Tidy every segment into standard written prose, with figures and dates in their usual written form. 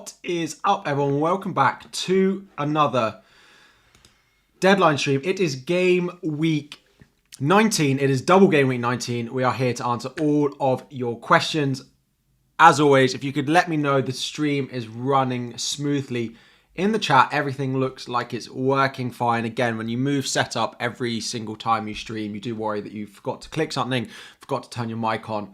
What is up, everyone? Welcome back to another deadline stream. It is game week 19. It is double game week 19. We are here to answer all of your questions. As always, if you could let me know the stream is running smoothly in the chat, everything looks like it's working fine. Again, when you move setup every single time you stream, you do worry that you forgot to click something, forgot to turn your mic on,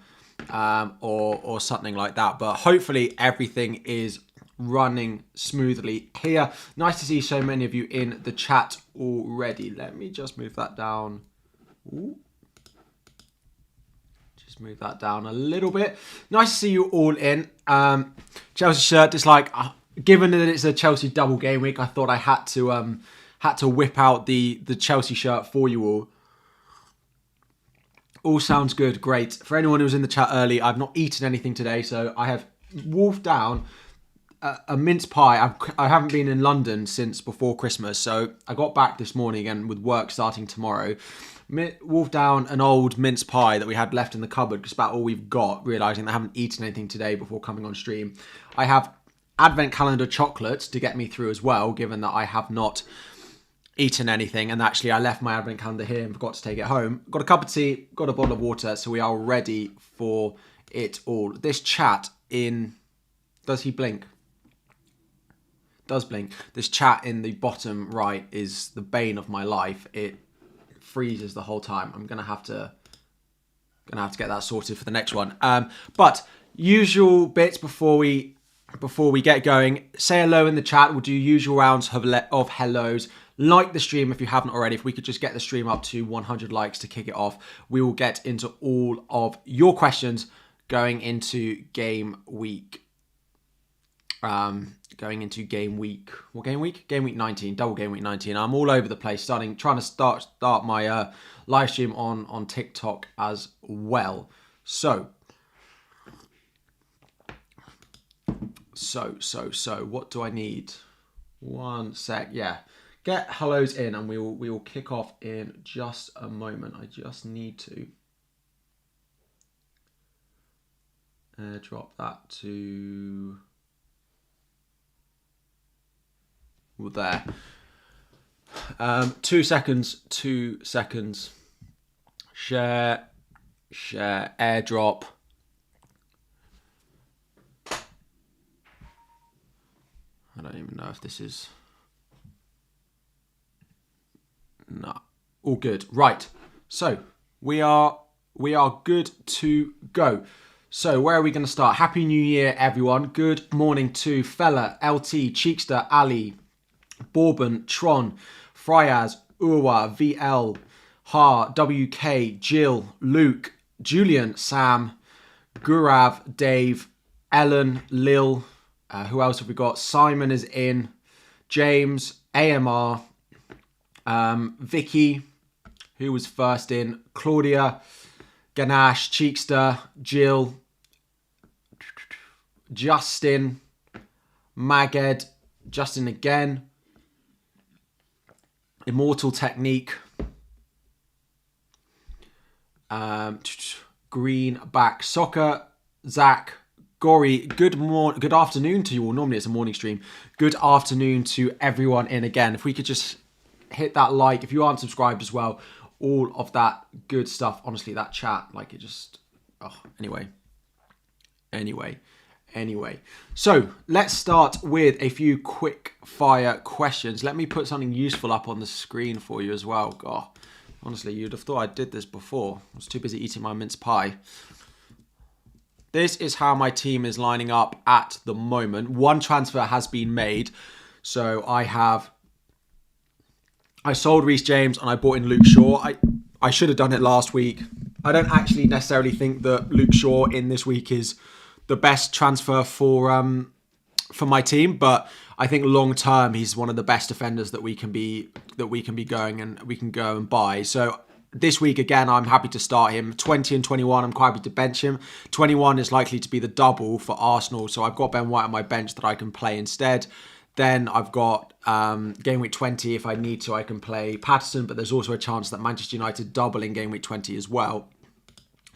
or something like that. But hopefully everything is running smoothly here. Nice to see so many of you in the chat already. Let me just move that down. Ooh. Just move that down a little bit. Nice to see you all in. Chelsea shirt, just like, given that it's a Chelsea double game week, I thought I had to whip out the Chelsea shirt for you all. All sounds good, great. For anyone who was in the chat early, I've not eaten anything today, so I have wolfed down a mince pie. I haven't been in London since before Christmas, so I got back this morning, and with work starting tomorrow, wolfed down an old mince pie that we had left in the cupboard, because about all we've got, realising I haven't eaten anything today before coming on stream. I have advent calendar chocolates to get me through as well, given that I have not eaten anything, and actually I left my advent calendar here and forgot to take it home. Got a cup of tea, got a bottle of water, so we are ready for it all. This chat in... Does he blink? Does blink. This chat in the bottom right is the bane of my life. It freezes the whole time. I'm gonna have to get that sorted for the next one. But usual bits before we get going. Say hello in the chat. We'll do usual rounds of hellos. Like the stream if you haven't already. If we could just get the stream up to 100 likes to kick it off, we will get into all of your questions going into game week. What game week? Game week 19, double game week 19. I'm all over the place, trying to start my live stream on TikTok as well. So, what do I need? One sec, yeah. Get hellos in, and we will kick off in just a moment. I just need to drop that to there. 2 seconds. Share, airdrop. I don't even know if this is... No, all good. Right, so we are good to go. So where are we going to start? Happy New Year, everyone. Good morning to Fella, LT, Cheekster, Ali, Bourbon, Tron, Fryaz, Urwa, VL, Ha, WK, Jill, Luke, Julian, Sam, Gurav, Dave, Ellen, Lil. Who else have we got? Simon is in. James, AMR. Vicky, who was first in, Claudia, Ganache, Cheekster, Jill, Justin, Maged, Justin again, Immortal Technique, Greenback Soccer, Zach, Gory, good afternoon to you all. Normally it's a morning stream. Good afternoon to everyone in again. If we could just hit that like, if you aren't subscribed as well, all of that good stuff. Honestly, that chat, like, it just, anyway. So let's start with a few quick fire questions. Let me put something useful up on the screen for you as well. God, honestly, you'd have thought I did this before. I was too busy eating my mince pie. This is how my team is lining up at the moment. One transfer has been made. So I sold Reece James and I bought in Luke Shaw. I should have done it last week. I don't actually necessarily think that Luke Shaw in this week is the best transfer for my team, but I think long term he's one of the best defenders that we can be going and we can go and buy. So this week again, I'm happy to start him. 20 and 21, I'm quite happy to bench him. 21 is likely to be the double for Arsenal, so I've got Ben White on my bench that I can play instead. Then I've got game week 20. If I need to, I can play Patterson, but there's also a chance that Manchester United double in game week 20 as well.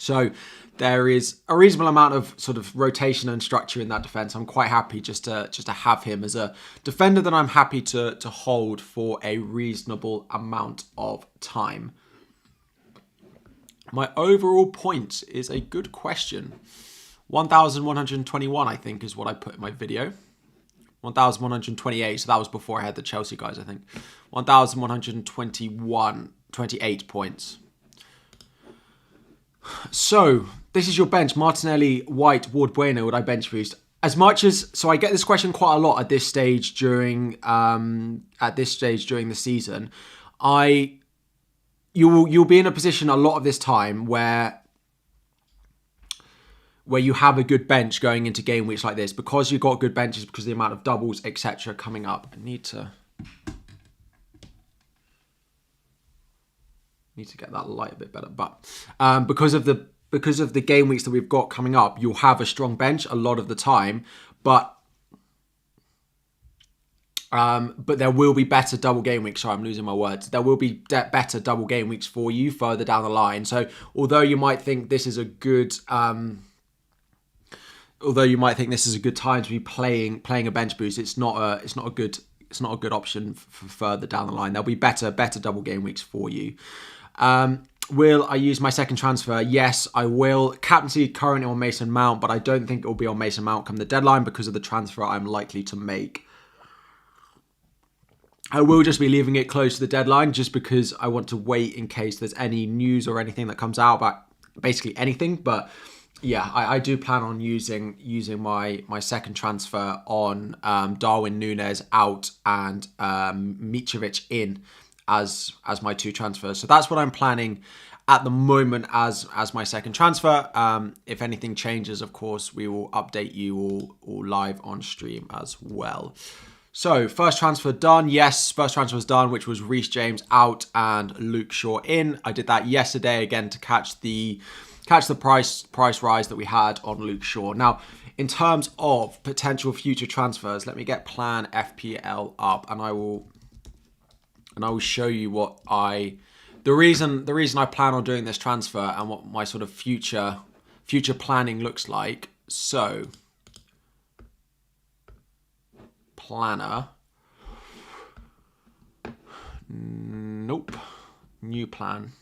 So there is a reasonable amount of sort of rotation and structure in that defence. I'm quite happy just to have him as a defender that I'm happy to hold for a reasonable amount of time. My overall points is a good question. 1,121, I think, is what I put in my video. 1,128, so that was before I had the Chelsea guys, I think. 28 points. So, this is your bench. Martinelli, White, Ward, Bueno, would I bench boost? As much as, so I get this question quite a lot at this stage during the season. You'll be in a position a lot of this time where you have a good bench going into game weeks like this, because you've got good benches, because of the amount of doubles, etc. coming up. I need to get that light a bit better, but because of the game weeks that we've got coming up, you'll have a strong bench a lot of the time, but there will be better double game weeks. Sorry, I'm losing my words. There will be better double game weeks for you further down the line. So although you might think this is a good time to be playing a bench boost, it's not a good option for further down the line. There'll be better double game weeks for you. Will I use my second transfer? Yes, I will. Captaincy currently on Mason Mount, but I don't think it will be on Mason Mount come the deadline because of the transfer I'm likely to make. I will just be leaving it close to the deadline just because I want to wait in case there's any news or anything that comes out about basically anything. But yeah, I do plan on using my second transfer on Darwin Núñez out and Mitrovic in as my two transfers. So that's what I'm planning at the moment as my second transfer. If anything changes, of course, we will update you all live on stream as well. So first transfer done. Yes, first transfer was done, which was Reece James out and Luke Shaw in. I did that yesterday again to catch the price rise that we had on Luke Shaw. Now, in terms of potential future transfers, let me get Plan FPL up, and I will show you the reason I plan on doing this transfer and what my sort of future planning looks like. So, planner. Nope. New plan.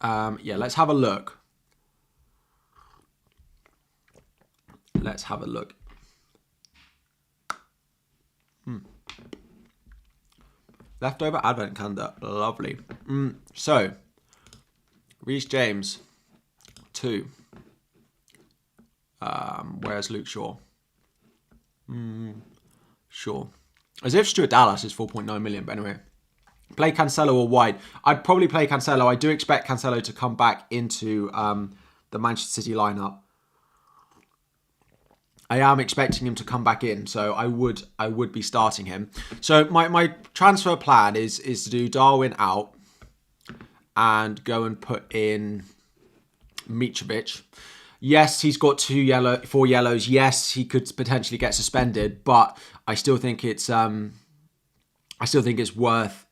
Yeah, let's have a look. Leftover advent calendar. Lovely. So, Reece James, 2. Where's Luke Shaw? Sure. As if Stuart Dallas is 4.9 million, but anyway. Play Cancelo or White. I'd probably play Cancelo. I do expect Cancelo to come back into the Manchester City lineup. I am expecting him to come back in, so I would be starting him. So my transfer plan is to do Darwin out and go and put in Mitrovic. Yes, he's got 4 yellows. Yes, he could potentially get suspended, but I still think it's worth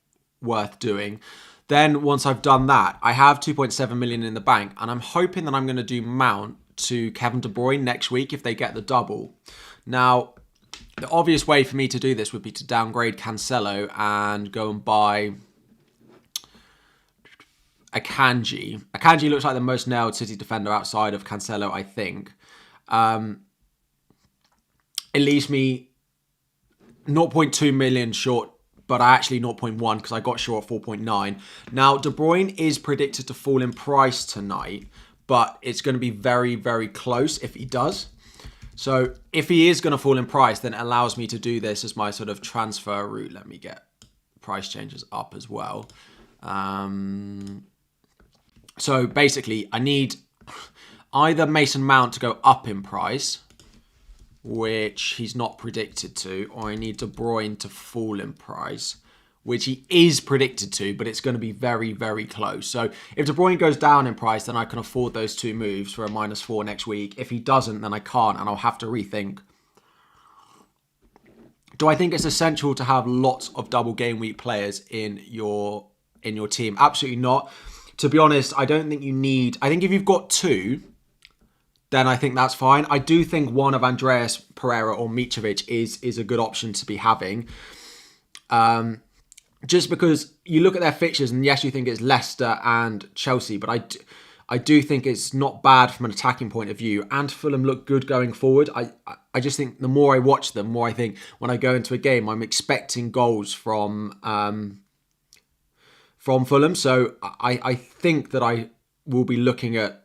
doing. Then once I've done that, I have 2.7 million in the bank, and I'm hoping that I'm going to do Mount to Kevin De Bruyne next week if they get the double. Now, the obvious way for me to do this would be to downgrade Cancelo and go and buy Akanji. Akanji looks like the most nailed City defender outside of Cancelo, I think. It leaves me 0.2 million short, but I actually 0.1 because I got short at 4.9. Now, De Bruyne is predicted to fall in price tonight, but it's going to be very, very close if he does. So if he is going to fall in price, then it allows me to do this as my sort of transfer route. Let me get price changes up as well. So basically, I need either Mason Mount to go up in price, which he's not predicted to, or I need De Bruyne to fall in price, which he is predicted to, but it's going to be very, very close. So if De Bruyne goes down in price, then I can afford those 2 moves for a -4 next week. If he doesn't, then I can't, and I'll have to rethink Do I think it's essential to have lots of double game week players in your team? Absolutely not. To be honest, I don't think you need... I think if you've got 2, then I think that's fine. I do think one of Andreas Pereira or Mitrovic is a good option to be having. Just because you look at their fixtures and yes, you think it's Leicester and Chelsea, but I do think it's not bad from an attacking point of view, and Fulham look good going forward. I just think the more I watch them, the more I think when I go into a game, I'm expecting goals from Fulham. So I think that I will be looking at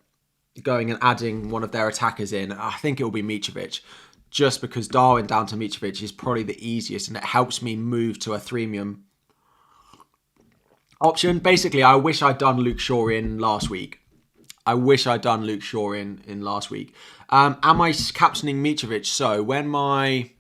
going and adding one of their attackers in. I think it will be Mitrovic, just because Darwin down to Mitrovic is probably the easiest, and it helps me move to a threemium option. Basically, I wish I'd done Luke Shaw in last week. Am I captaining Mitrovic? So when my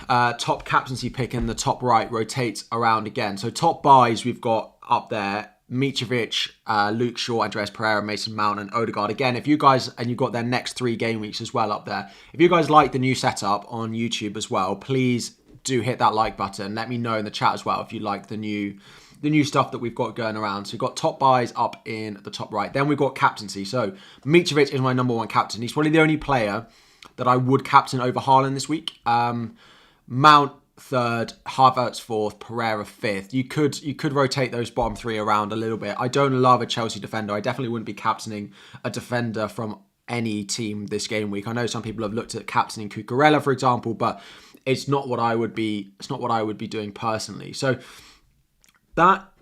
top captaincy pick in the top right rotates around again. So top buys we've got up there: Mitrovic, Luke Shaw, Andreas Pereira, Mason Mount, and Odegaard. Again, if you guys, and you've got their next 3 game weeks as well up there. If you guys like the new setup on YouTube as well, please do hit that like button. Let me know in the chat as well if you like the new stuff that we've got going around. So we've got top buys up in the top right. Then we've got captaincy. So Mitrovic is my number 1 captain. He's probably the only player that I would captain over Haaland this week. Mount 3rd, Havertz 4th, Pereira 5th. You could rotate those bottom 3 around a little bit. I don't love a Chelsea defender. I definitely wouldn't be captaining a defender from any team this game week. I know some people have looked at captaining Cucurella, for example, but it's not what I would be. It's not what I would be doing personally. So that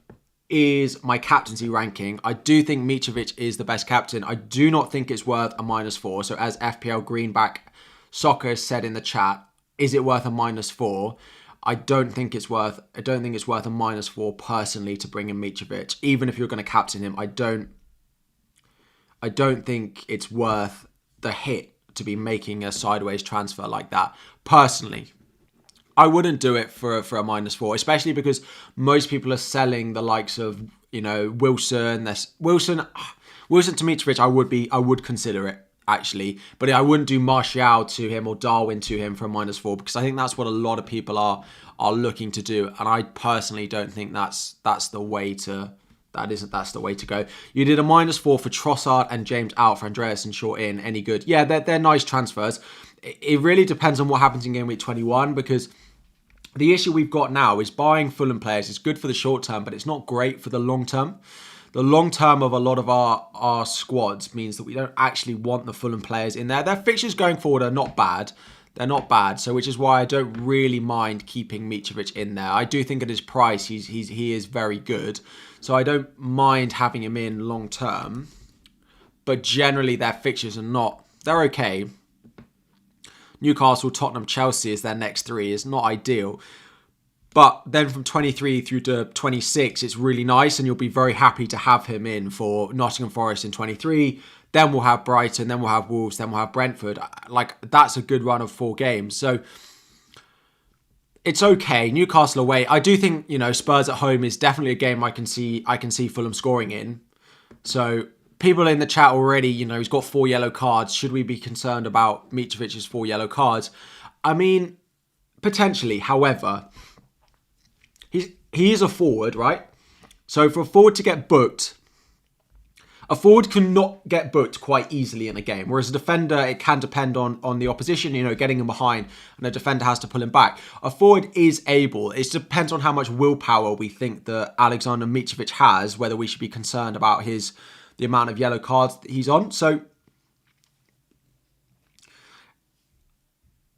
is my captaincy ranking. I do think Mitrovic is the best captain. I do not think it's worth a -4. So as FPL Greenback Soccer said in the chat, is it worth a -4? I don't think it's worth a -4 personally to bring in Mitrovic. Even if you're going to captain him, I don't think it's worth the hit to be making a sideways transfer like that. Personally, I wouldn't do it for a -4, especially because most people are selling the likes of, Wilson. Wilson to Mitrovic, I would consider it, actually, but I wouldn't do Martial to him or Darwin to him for a -4, because I think that's what a lot of people are looking to do, and I personally don't think that's the way to go. You did a -4 for Trossard and James out, for Andreas and Shaw in. Any good? Yeah, they're nice transfers. It really depends on what happens in game week 21, because the issue we've got now is buying Fulham players is good for the short term, but it's not great for the long term. The long term of a lot of our squads means that we don't actually want the Fulham players in there. Their fixtures going forward are not bad. They're not bad, so which is why I don't really mind keeping Mitrovic in there. I do think at his price, he is very good, so I don't mind having him in long term. But generally, their fixtures are not. They're okay. Newcastle, Tottenham, Chelsea is their next 3. It's not ideal. But then from 23 through to 26, it's really nice, and you'll be very happy to have him in for Nottingham Forest in 23. Then we'll have Brighton, then we'll have Wolves, then we'll have Brentford. Like, that's a good run of 4 games. So it's okay. Newcastle away. I do think, Spurs at home is definitely a game I can see Fulham scoring in. So people in the chat already, he's got 4 yellow cards. Should we be concerned about Mitrovic's 4 yellow cards? I mean, potentially. However, he is a forward, right? So for a forward to get booked, a forward cannot get booked quite easily in a game. Whereas a defender, it can depend on the opposition, getting him behind, and a defender has to pull him back. A forward is able. It depends on how much willpower we think that Alexander Mitrovic has, whether we should be concerned about the amount of yellow cards that he's on. So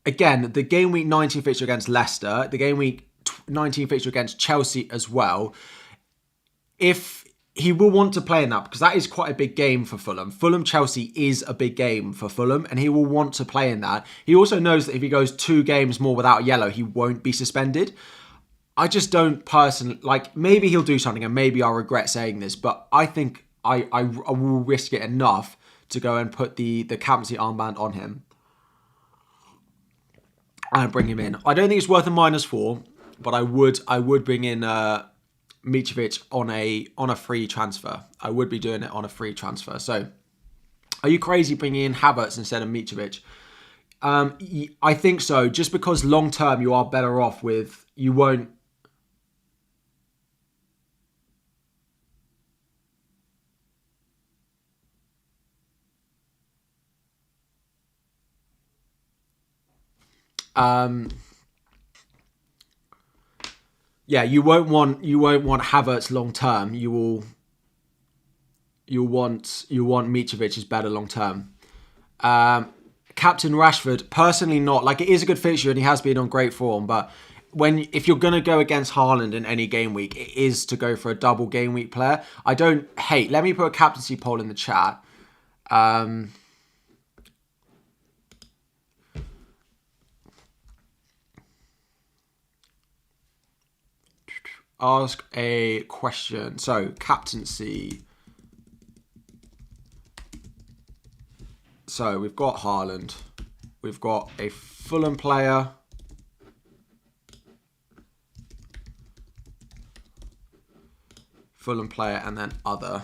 again, the game week 19 fixture against Leicester, the game week 19 fixture against Chelsea as well, if he will want to play in that, because that is quite a big game for Fulham. Fulham-Chelsea is a big game for Fulham, and he will want to play in that. He also knows that if he goes 2 games more without a yellow, he won't be suspended. I just don't personally, maybe he'll do something, and maybe I'll regret saying this, but I think I will risk it enough to go and put the captaincy armband on him and bring him in. I don't think it's worth a -4, but I would bring in Mitrovic on a free transfer. I would be doing it on a free transfer. So, are you crazy bringing in Havertz instead of Mitrovic? I think so. Just because long term you are better off with you won't. Yeah, you won't want Havertz long term. You want Mitrovic is better long term. Captain Rashford, personally not. Like, it is a good fixture and he has been on great form, but if you're going to go against Haaland in any game week, it is to go for a double game week player. I don't hate. Let me put a captaincy poll in the chat. Ask a question. So, captaincy. So, we've got Haaland. We've got a Fulham player. Fulham player and then other.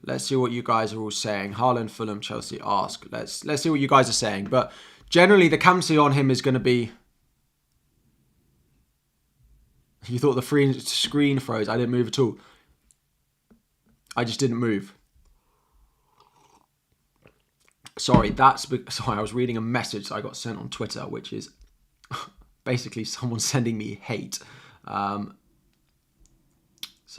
Let's see what you guys are all saying. Haaland, Fulham, Chelsea, ask. Let's see what you guys are saying. But generally, the captaincy on him is going to be... You thought the screen froze. I didn't move at all. I just didn't move. Sorry, sorry, I was reading a message that I got sent on Twitter, which is basically someone sending me hate. So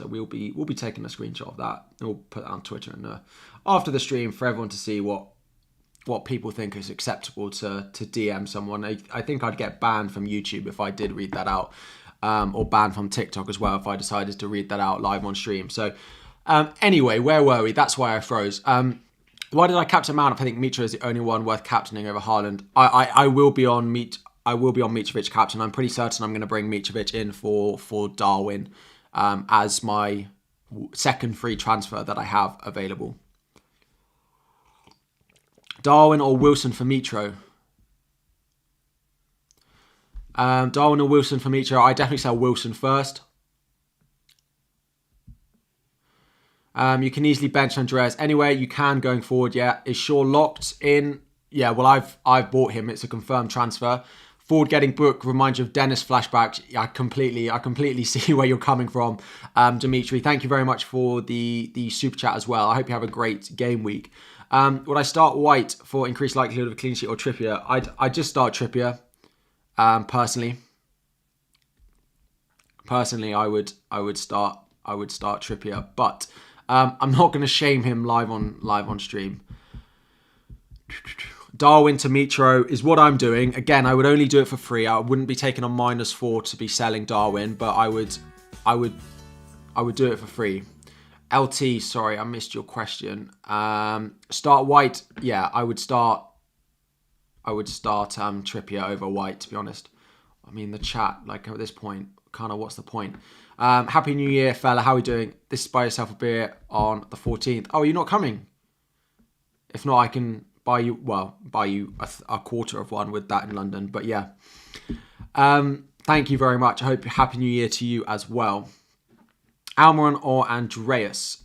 we'll be taking a screenshot of that. We'll put that on Twitter and after the stream for everyone to see what people think is acceptable to DM someone. I think I'd get banned from YouTube if I did read that out, or banned from TikTok as well if I decided to read that out live on stream. So anyway, where were we? That's why I froze. Why did I captain Mount? I think Mitro is the only one worth captaining over Haaland. I will be on Mitrovic captain. I'm pretty certain I'm going to bring Mitrovic in for Darwin as my second free transfer that I have available. Darwin or Wilson for Mitro? Darwin or Wilson for Mitro? I definitely sell Wilson first. You can easily bench Andreas. Anyway, you can going forward. Yeah, is Shaw locked in? Yeah, well, I've bought him. It's a confirmed transfer. Ford getting booked reminds you of Dennis flashbacks. I completely see where you're coming from, Dimitri. Thank you very much for the super chat as well. I hope you have a great game week. Would I start White for increased likelihood of a clean sheet or Trippier? I'd just start Trippier. Personally, I would start Trippier, but I'm not going to shame him live on stream. Darwin to Mitro is what I'm doing. Again, I would only do it for free. I wouldn't be taking on -4 to be selling Darwin, but I would do it for free. LT, sorry, I missed your question. Start White. Yeah, I would start Trippier over White, to be honest. I mean, the chat, like at this point, kind of what's the point? Happy New Year, fella. How are we doing? This is buy yourself a beer on the 14th. Oh, you're not coming? If not, I can buy you a quarter of one with that in London. But yeah, thank you very much. I hope Happy New Year to you as well. Almiron or Andreas?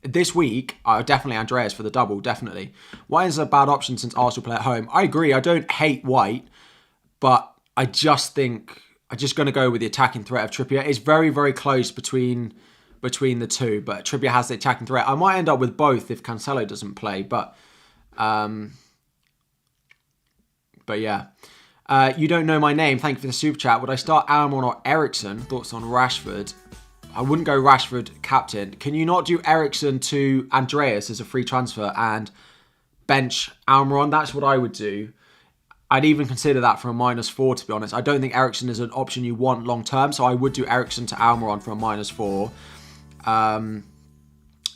This week, definitely Andreas for the double, definitely. White is a bad option since Arsenal play at home. I agree. I don't hate White, but I just think I'm just going to go with the attacking threat of Trippier. It's very, very close between the two, but Trippier has the attacking threat. I might end up with both if Cancelo doesn't play, but yeah. You don't know my name. Thank you for the super chat. Would I start Almiron or Eriksen? Thoughts on Rashford? I wouldn't go Rashford captain. Can you not do Eriksen to Andreas as a free transfer and bench Almiron? That's what I would do. I'd even consider that for a -4, to be honest. I don't think Eriksen is an option you want long term, so I would do Eriksen to Almiron for a -4.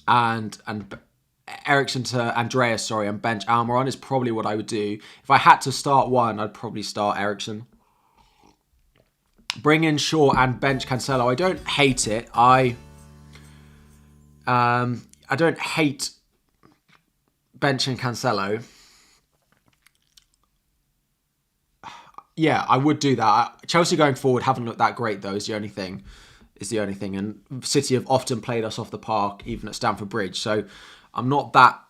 And Eriksen to Andreas, sorry, and bench Almiron is probably what I would do. If I had to start one, I'd probably start Eriksen. Bring in Shaw and bench Cancelo. I don't hate it. I don't hate benching Cancelo. Yeah, I would do that. Chelsea going forward haven't looked that great though, is the only thing. And City have often played us off the park, even at Stamford Bridge. So I'm not that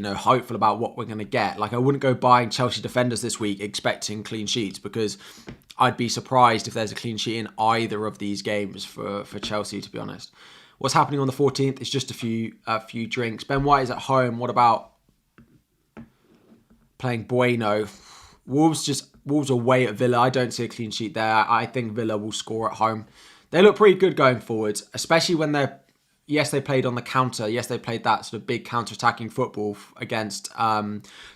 hopeful about what we're going to get. Like, I wouldn't go buying Chelsea defenders this week expecting clean sheets, because I'd be surprised if there's a clean sheet in either of these games for Chelsea, to be honest. What's happening on the 14th is just a few drinks. Ben White is at home. What about playing Bueno? Wolves away at Villa. I don't see a clean sheet there. I think Villa will score at home. They look pretty good going forwards, especially when they played on the counter. Yes, they played that sort of big counter-attacking football against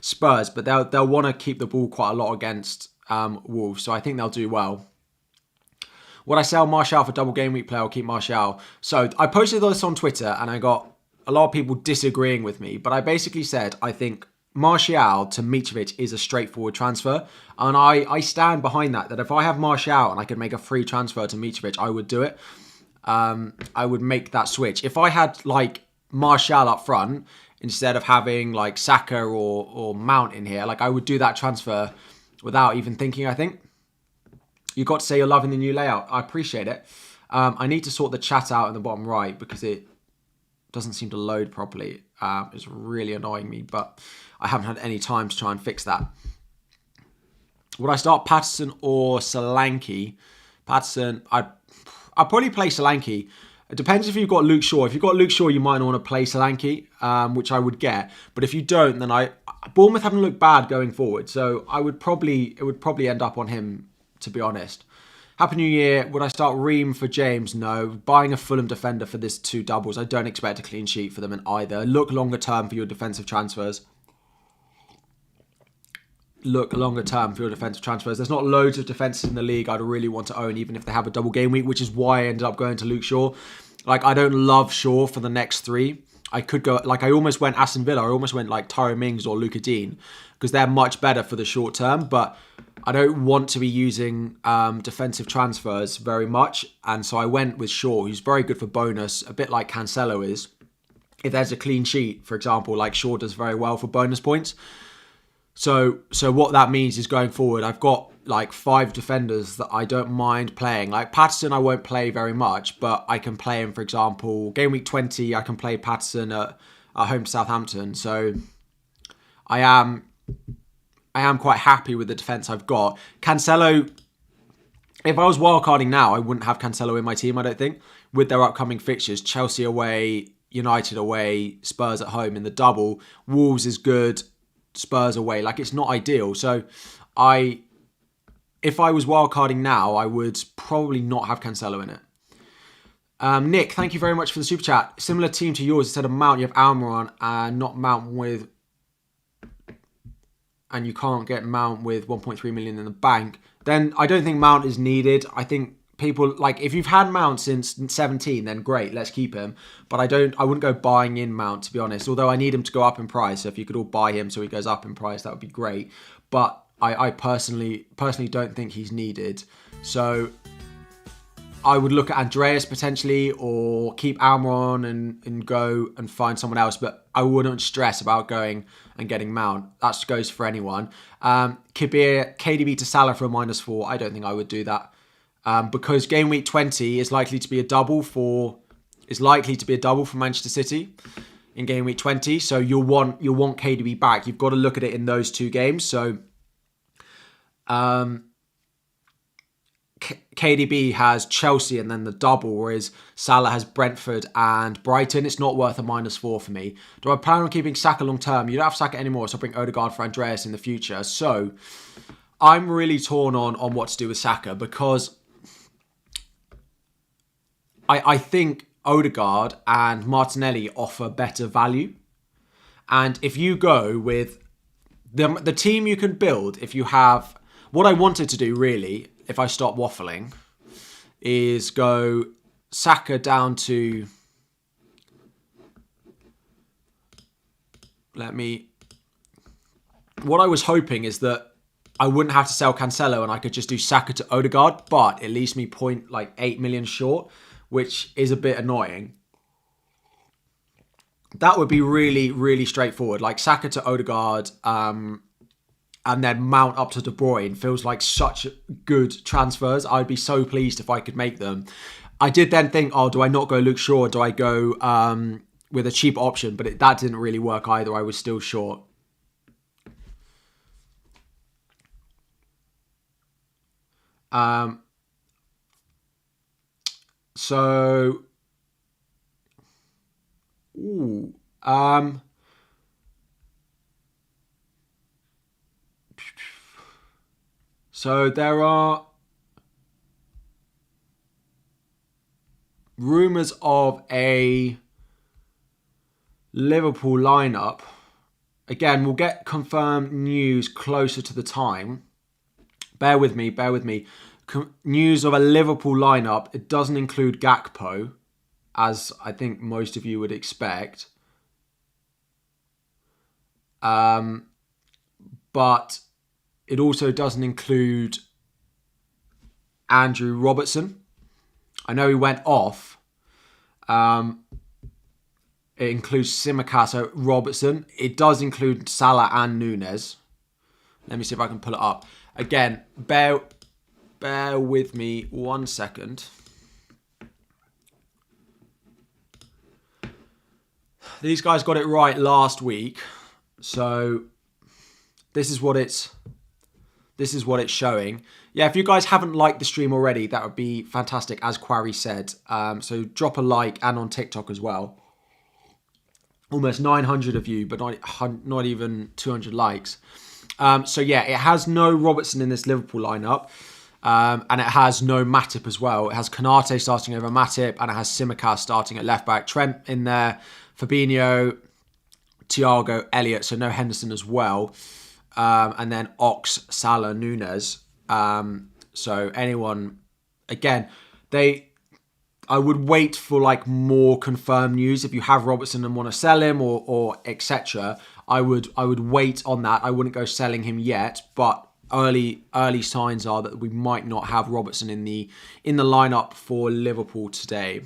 Spurs, but they'll want to keep the ball quite a lot against Wolves, so I think they'll do well. Would I sell Martial for double game week play or keep Martial? So I posted this on Twitter and I got a lot of people disagreeing with me, but I basically said I think Martial to Mitrovic is a straightforward transfer, and I stand behind that if I have Martial and I could make a free transfer to Mitrovic, I would do it. I would make that switch. If I had like Martial up front instead of having like Saka or Mount in here, like I would do that transfer without even thinking, I think. You got to say you're loving the new layout. I appreciate it. I need to sort the chat out in the bottom right because it doesn't seem to load properly. It's really annoying me, but I haven't had any time to try and fix that. Would I start Patterson or Solanke? Patterson, I'd probably play Solanke. It depends if you've got Luke Shaw. If you've got Luke Shaw, you might want to play Solanke, which I would get. But if you don't, then Bournemouth haven't looked bad going forward, so it would probably end up on him, to be honest. Happy New Year. Would I start Ream for James? No. Buying a Fulham defender for this 2 doubles. I don't expect a clean sheet for them in either. Look longer term for your defensive transfers. There's not loads of defences in the league I'd really want to own, even if they have a double game week, which is why I ended up going to Luke Shaw. Like, I don't love Shaw for the next 3. I could go, like, I almost went Aston Villa. I almost went like Tyrone Mings or Luca Dean because they're much better for the short term, but I don't want to be using defensive transfers very much. And so I went with Shaw, who's very good for bonus, a bit like Cancelo is. If there's a clean sheet, for example, like Shaw does very well for bonus points. So what that means is going forward, I've got like 5 defenders that I don't mind playing. Like Patterson, I won't play very much, but I can play him, for example, game week 20, I can play Patterson at home to Southampton. So I am quite happy with the defence I've got. Cancelo, if I was wildcarding now, I wouldn't have Cancelo in my team, I don't think. With their upcoming fixtures, Chelsea away, United away, Spurs at home in the double. Wolves is good, Spurs away. Like, it's not ideal. So if I was wildcarding now, I would probably not have Cancelo in it. Nick, thank you very much for the super chat. Similar team to yours, instead of Mount, you have Almiron and not Mount with... and you can't get Mount with 1.3 million in the bank, then I don't think Mount is needed. I think people, like, if you've had Mount since 17, then great, let's keep him. But I wouldn't go buying in Mount, to be honest, although I need him to go up in price. So if you could all buy him so he goes up in price, that would be great. But I personally don't think he's needed. So I would look at Andreas potentially, or keep Almiron and go and find someone else. But I wouldn't stress about going and getting Mount. That goes for anyone. Kibir, KDB to Salah for a -4. I don't think I would do that. Because game week 20 is likely to be a double for Manchester City in game week 20. So you'll want KDB back. You've got to look at it in those 2 games. So KDB has Chelsea and then the double, whereas Salah has Brentford and Brighton. It's not worth a -4 for me. Do I plan on keeping Saka long term? You don't have Saka anymore, so I'll bring Odegaard for Andreas in the future. So I'm really torn on what to do with Saka, because I think Odegaard and Martinelli offer better value. And if you go with the team you can build, if you have... What I wanted to do, really, if I stop waffling, is go Saka down to... What I was hoping is that I wouldn't have to sell Cancelo and I could just do Saka to Odegaard, but it leaves me 8 million short, which is a bit annoying. That would be really, really straightforward. Like Saka to Odegaard, and then Mount up to De Bruyne feels like such good transfers. I'd be so pleased if I could make them. I did then think, do I not go Luke Shaw? Do I go with a cheap option, but that didn't really work either. I was still short. So, so there are rumours of a Liverpool lineup. Again, we'll get confirmed news closer to the time. Bear with me. News of a Liverpool lineup. It doesn't include Gakpo, as I think most of you would expect. But it also doesn't include Andrew Robertson. I know he went off. It includes Simicast, Robertson. It does include Salah and Nunes. Let me see if I can pull it up. Again, bear with me 1 second. These guys got it right last week. So this is what it's showing. Yeah, if you guys haven't liked the stream already, that would be fantastic, as Quarry said. So drop a like, and on TikTok as well. Almost 900 of you, but not even 200 likes. So yeah, it has no Robertson in this Liverpool lineup. And it has no Matip as well. It has Konate starting over Matip, and it has Simicast starting at left back. Trent in there, Fabinho, Thiago, Elliott, so no Henderson as well. And then Ox, Salah, Nunes. So anyone, again, I would wait for like more confirmed news. If you have Robertson and want to sell him or etc., I would wait on that. I wouldn't go selling him yet, but early signs are that we might not have Robertson in the lineup for Liverpool today.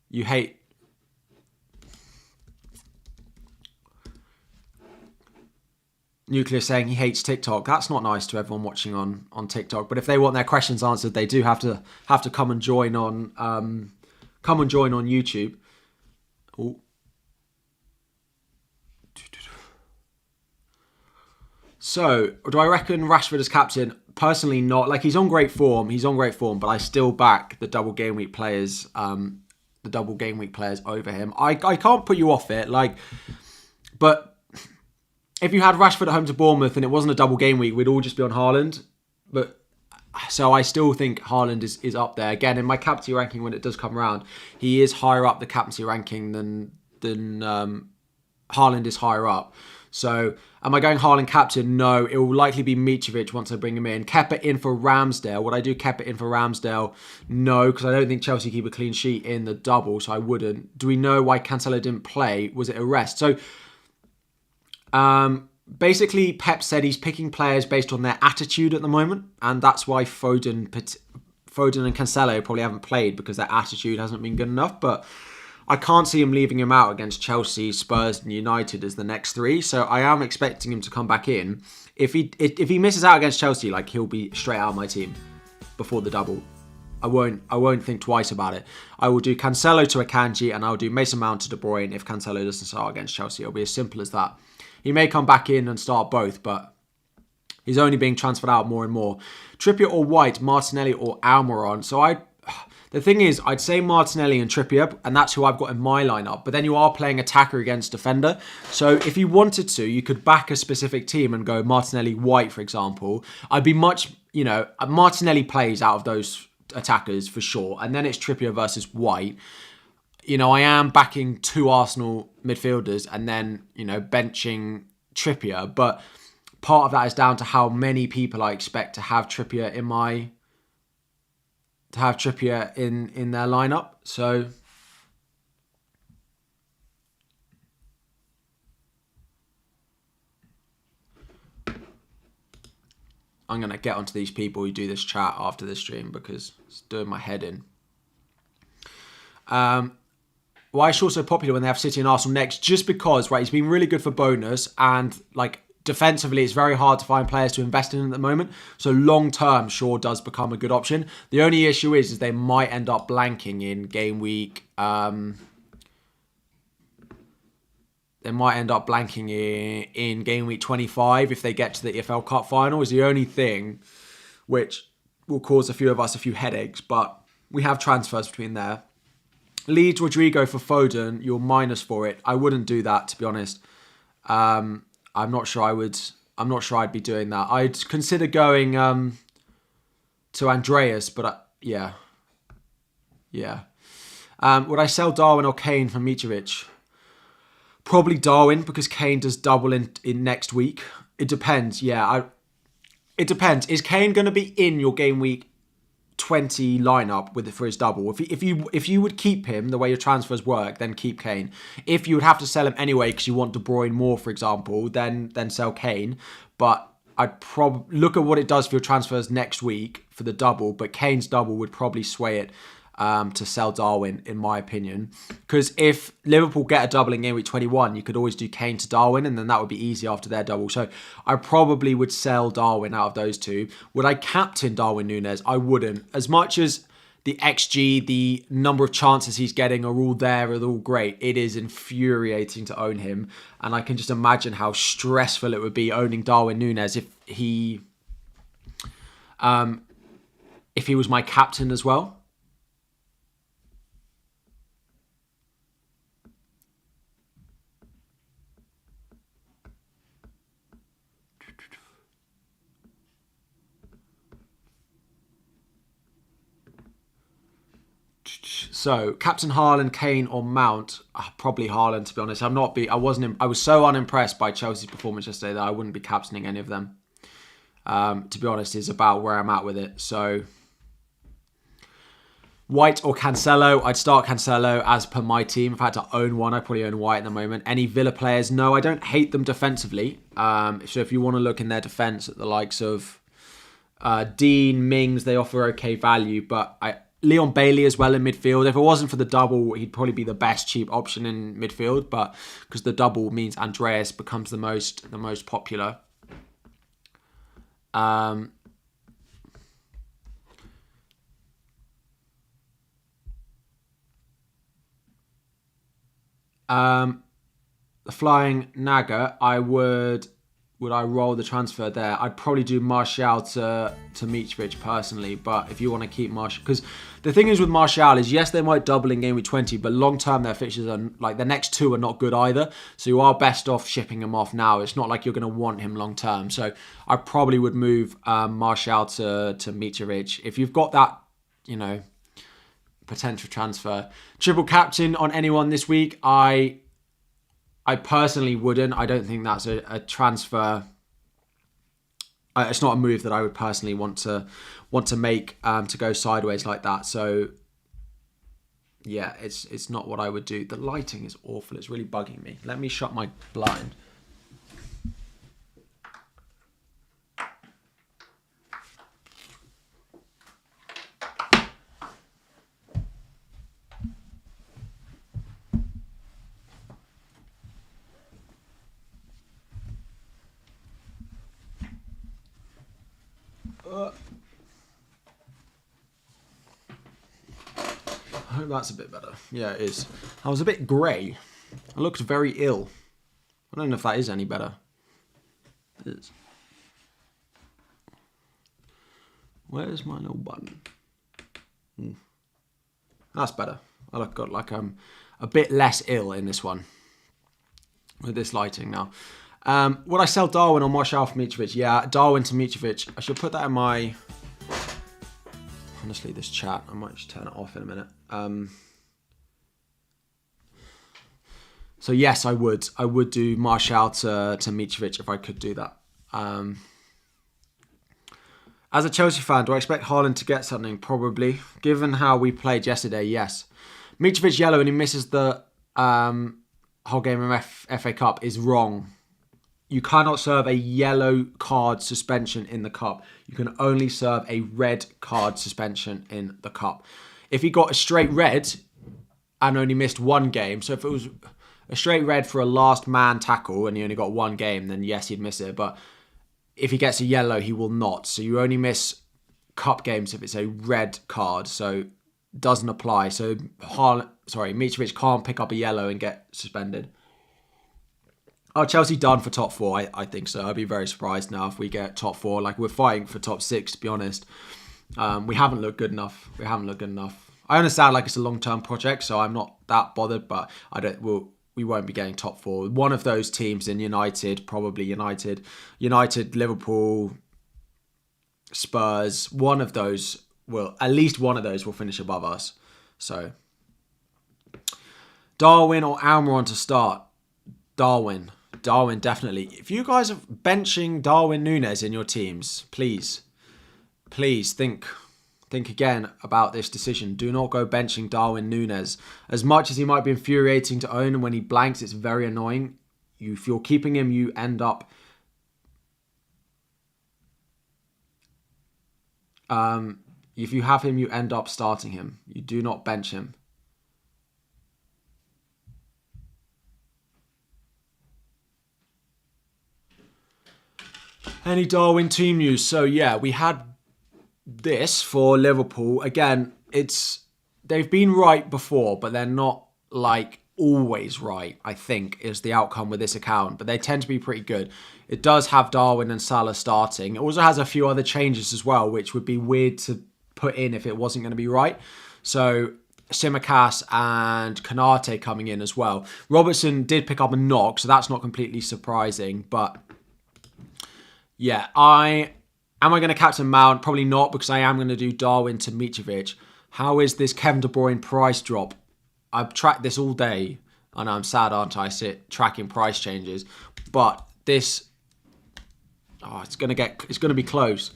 You hate Nuclear saying he hates TikTok. That's not nice to everyone watching on TikTok. But if they want their questions answered, they do have to come and join on YouTube. Ooh. So, do I reckon Rashford as captain? Personally, not. Like, he's on great form, but I still back the double game week players. Over him. I can't put you off it. But if you had Rashford at home to Bournemouth and it wasn't a double game week, we'd all just be on Haaland. So I still think Haaland is up there. Again, in my captaincy ranking, when it does come around, he is higher up the captaincy ranking than Haaland is higher up. So am I going Haaland captain? No, it will likely be Mitrovic once I bring him in. Kepa in for Ramsdale. Would I do Kepa in for Ramsdale? No, because I don't think Chelsea keep a clean sheet in the double, so I wouldn't. Do we know why Cancelo didn't play? Was it a rest? So basically, Pep said he's picking players based on their attitude at the moment, and that's why Foden and Cancelo probably haven't played, because their attitude hasn't been good enough. But I can't see him leaving him out against Chelsea, Spurs, and United as the next three. So I am expecting him to come back in. If he misses out against Chelsea, like, he'll be straight out of my team before the double. I won't think twice about it. I will do Cancelo to Akanji, and I'll do Mason Mount to De Bruyne if Cancelo doesn't start against Chelsea. It'll be as simple as that. He may come back in and start both, but he's only being transferred out more and more. Trippier or White, Martinelli or Almiron. So the thing is, I'd say Martinelli and Trippier, and that's who I've got in my lineup. But then you are playing attacker against defender. So if you wanted to, you could back a specific team and go Martinelli, White, for example. I'd be much, Martinelli plays out of those attackers for sure. And then it's Trippier versus White. I am backing two Arsenal midfielders and then, benching Trippier. But part of that is down to how many people I expect to have Trippier in their lineup. So I'm going to get onto these people who do this chat after this stream, because it's doing my head in. Why is Shaw so popular when they have City and Arsenal next? Just because, right, he's been really good for bonus, and defensively, it's very hard to find players to invest in at the moment. So long term, Shaw does become a good option. The only issue is they might end up blanking in game week. They might end up blanking in game week 25 if they get to the EFL Cup final. Is the only thing which will cause a few of us a few headaches. But we have transfers between there. Leeds Rodrigo for Foden. You're minus for it. I wouldn't do that, to be honest. I'm not sure I would. I'm not sure I'd be doing that. I'd consider going to Andreas, but yeah. Would I sell Darwin or Kane for Mitrovic? Probably Darwin, because Kane does double in next week. It depends. Yeah, it depends. Is Kane going to be in your game week 20 lineup for his double? If you would keep him the way your transfers work, then keep Kane. If you would have to sell him anyway because you want De Bruyne more, for example, then sell Kane. But I'd probably look at what it does for your transfers next week for the double. But Kane's double would probably sway it to sell Darwin, in my opinion. Because if Liverpool get a double in game week 21, you could always do Kane to Darwin, and then that would be easy after their double. So I probably would sell Darwin out of those two. Would I captain Darwin Núñez? I wouldn't. As much as the XG, the number of chances he's getting are all there, are all great, it is infuriating to own him. And I can just imagine how stressful it would be owning Darwin Núñez if he was my captain as well. So, Captain Haaland, Kane, or Mount? Probably Haaland, to be honest. I was so unimpressed by Chelsea's performance yesterday that I wouldn't be captaining any of them. To be honest, is about where I'm at with it. So, White or Cancelo? I'd start Cancelo as per my team. If I had to own one, I'd probably own White at the moment. Any Villa players? No, I don't hate them defensively. So if you want to look in their defence at the likes of Dean, Mings, they offer okay value. But Leon Bailey as well in midfield. If it wasn't for the double, he'd probably be the best cheap option in midfield. But because the double means Andreas becomes the most popular. The Flying Naga, would I roll the transfer there? I'd probably do Martial to Mitrovic personally, but if you want to keep Martial, because the thing is with Martial is, yes, they might double in game week 20, but long term their fixtures are like the next two are not good either. So you are best off shipping him off now. It's not like you're going to want him long term. So I probably would move Martial to Mitrovic if you've got that, potential transfer. Triple captain on anyone this week? I personally wouldn't. I don't think that's a transfer. It's not a move that I would personally want to make to go sideways like that. So yeah, it's not what I would do. The lighting is awful. It's really bugging me. Let me shut my blind. I hope that's a bit better. Yeah, it is. I was a bit grey. I looked very ill. I don't know if that is any better. It is. Where's my little button? That's better. I got like a bit less ill in this one with this lighting now. Would I sell Darwin or Martial for Mitrovic? Yeah, Darwin to Mitrovic. I should put that in my... Honestly, this chat, I might just turn it off in a minute. So yes, I would. I would do Martial to Mitrovic if I could do that. As a Chelsea fan, do I expect Haaland to get something? Probably. Given how we played yesterday, yes. Mitrovic yellow and he misses the whole game of FA Cup is wrong. You cannot serve a yellow card suspension in the cup. You can only serve a red card suspension in the cup. If he got a straight red and only missed one game, so if it was a straight red for a last man tackle and he only got one game, then yes, he'd miss it. But if he gets a yellow, he will not. So you only miss cup games if it's a red card. So doesn't apply. So Mitrovic can't pick up a yellow and get suspended. Are Chelsea done for top four? I think so. I'd be very surprised now if we get top four. Like, we're fighting for top six, to be honest. We haven't looked good enough. I understand like it's a long-term project, so I'm not that bothered, but we won't be getting top four. One of those teams in United, probably United, Liverpool, Spurs, at least one of those will finish above us. So, Darwin or Almiron to start? Darwin, definitely. If you guys are benching Darwin Núñez in your teams, please think again about this decision. Do not go benching Darwin Núñez. As much as he might be infuriating to own, and when he blanks, it's very annoying. If you're keeping him, you end up... if you have him, you end up starting him. You do not bench him. Any Darwin team news? So yeah, we had this for Liverpool. Again, they've been right before, but they're not like always right, I think, is the outcome with this account. But they tend to be pretty good. It does have Darwin and Salah starting. It also has a few other changes as well, which would be weird to put in if it wasn't going to be right. So Tsimikas and Konate coming in as well. Robertson did pick up a knock, so that's not completely surprising. But yeah, am I going to captain Mount? Probably not, because I am going to do Darwin to Mitrovic. How is this Kevin De Bruyne price drop? I've tracked this all day. I know I'm sad, aren't I? Tracking price changes, but this, it's going to be close.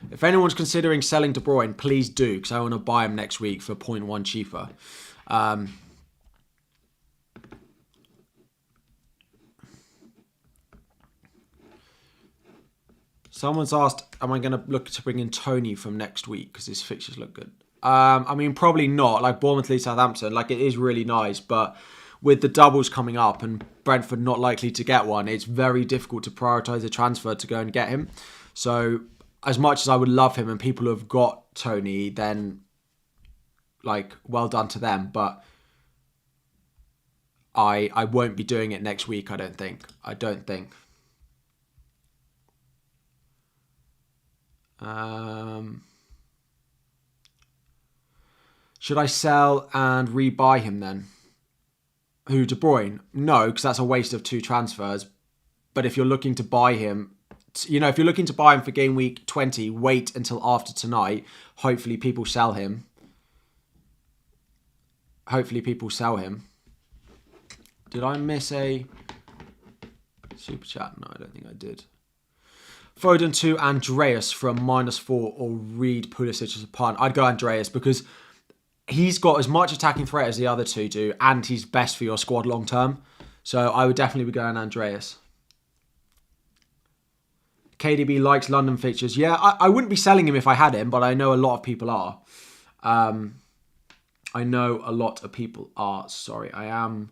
If anyone's considering selling De Bruyne, please do, because I want to buy him next week for 0.1 cheaper. Someone's asked, am I going to look to bring in Tony from next week because his fixtures look good? I mean, probably not. Like Bournemouth, Leeds, Southampton, like it is really nice, but with the doubles coming up and Brentford not likely to get one, it's very difficult to prioritise a transfer to go and get him. So as much as I would love him and people who have got Tony, then like well done to them. But I won't be doing it next week, I don't think. Should I sell and rebuy him then? Who, De Bruyne? No, because that's a waste of 2 transfers. But if you're looking to buy him, if you're looking to buy him for game week 20, wait until after tonight. Hopefully people sell him. Did I miss a super chat? No, I don't think I did. Foden to Andreas from -4 or Reed Pulisic as a punt. I'd go Andreas because he's got as much attacking threat as the other two do, and he's best for your squad long term. So I would definitely be going Andreas. KDB likes London fixtures. Yeah, I wouldn't be selling him if I had him, but I know a lot of people are. Sorry, I am...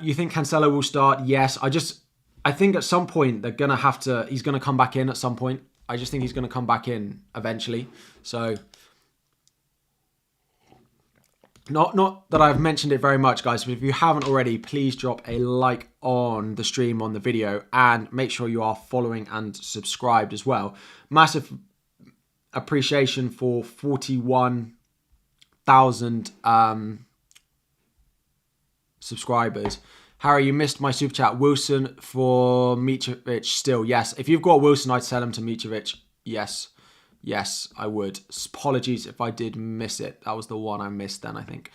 You think Cancelo will start? Yes. I think at some point he's going to come back in at some point. I just think he's going to come back in eventually. So, not that I've mentioned it very much, guys, but if you haven't already, please drop a like on the stream, on the video, and make sure you are following and subscribed as well. Massive appreciation for 41,000 subscribers. Harry, you missed my super chat. Wilson for Mitrovic still. Yes. If you've got Wilson, I'd sell him to Mitrovic. Yes. Yes, I would. Apologies if I did miss it. That was the one I missed then, I think.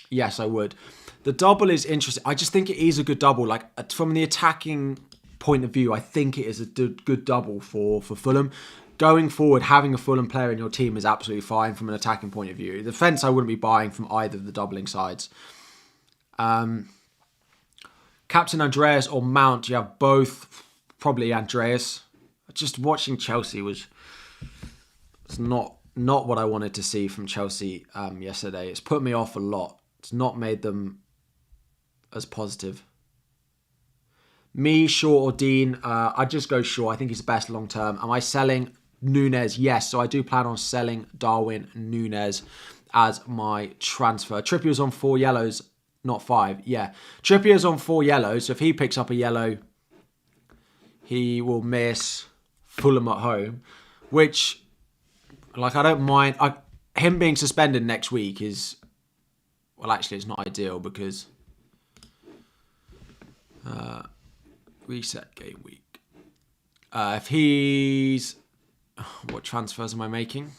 Yes, I would. The double is interesting. I just think it is a good double. Like, from the attacking point of view, I think it is a good double for Fulham. going forward, having a Fulham player in your team is absolutely fine from an attacking point of view. The defence I wouldn't be buying from either of the doubling sides. Captain Andreas or Mount, you have both. Probably Andreas. Just watching Chelsea was not what I wanted to see from Chelsea yesterday. It's put me off a lot. It's not made them as positive. Me, Shaw or Dean, I'd just go Shaw. I think he's the best long term. Am I selling Núñez? Yes. So I do plan on selling Darwin Núñez as my transfer. Trippier's on 4 yellows, not 5. Yeah. Trippier's on 4 yellows. So if he picks up a yellow, he will miss Fulham at home. Which, like, I don't mind. Him being suspended next week is... Well, actually, it's not ideal because... reset game week. If he's... What transfers am I making?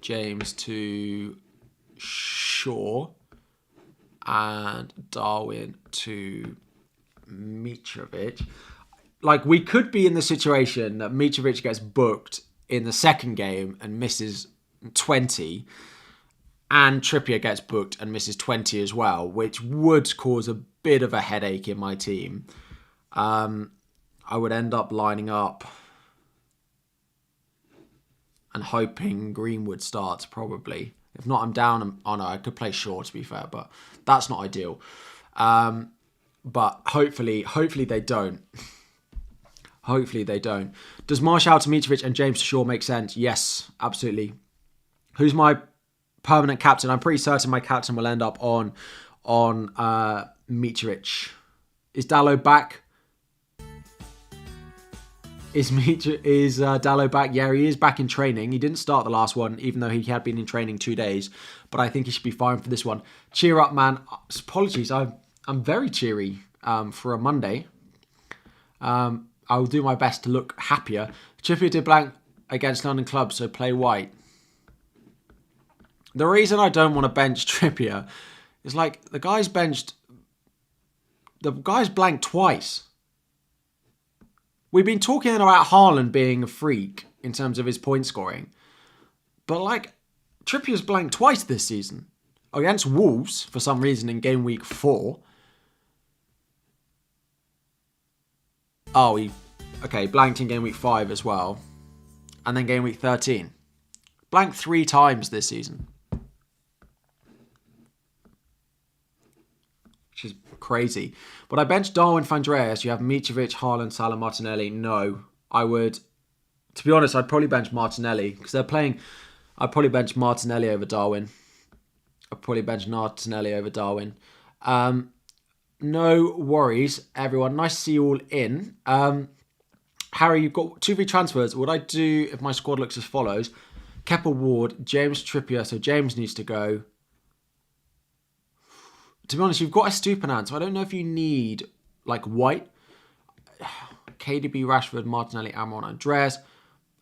James to Shaw and Darwin to Mitrovic. Like, we could be in the situation that Mitrovic gets booked in the second game and misses 20, and Trippier gets booked and misses 20 as well, which would cause a bit of a headache in my team. I would end up lining up and hoping Greenwood starts, probably. If not, I'm down. Oh no, I could play Shaw, to be fair, but that's not ideal. But hopefully they don't. Hopefully they don't. Does Martial to Mitrovic and James to Shaw make sense? Yes, absolutely. Who's my permanent captain? I'm pretty certain my captain will end up on Mitrovic. Is Dalot back? Is Dalot back? Yeah, he is back in training. He didn't start the last one, even though he had been in training 2 days. But I think he should be fine for this one. Cheer up, man. Apologies, I'm very cheery for a Monday. I'll do my best to look happier. Trippier did blank against London clubs, so play white. The reason I don't want to bench Trippier is, like, the guy's blanked twice. We've been talking about Haaland being a freak in terms of his point scoring. But, like, Trippier's blanked twice this season. Against Wolves, for some reason, in game week 4. Oh, blanked in game week 5 as well. And then game week 13. Blanked 3 times this season. Which is crazy. But I benched Darwin Fandreas. You have Mitrovic, Haaland, Salah, Martinelli. No, I would... To be honest, I'd probably bench Martinelli. Because they're playing... I'd probably bench Martinelli over Darwin. No worries, everyone. Nice to see you all in. Harry, you've got 2 free transfers. What I do if my squad looks as follows: Kepa, Ward, James, Trippier. So James needs to go. To be honest, you've got a Stupinan, so I don't know if you need, like, White. KDB, Rashford, Martinelli, Amron, Andreas,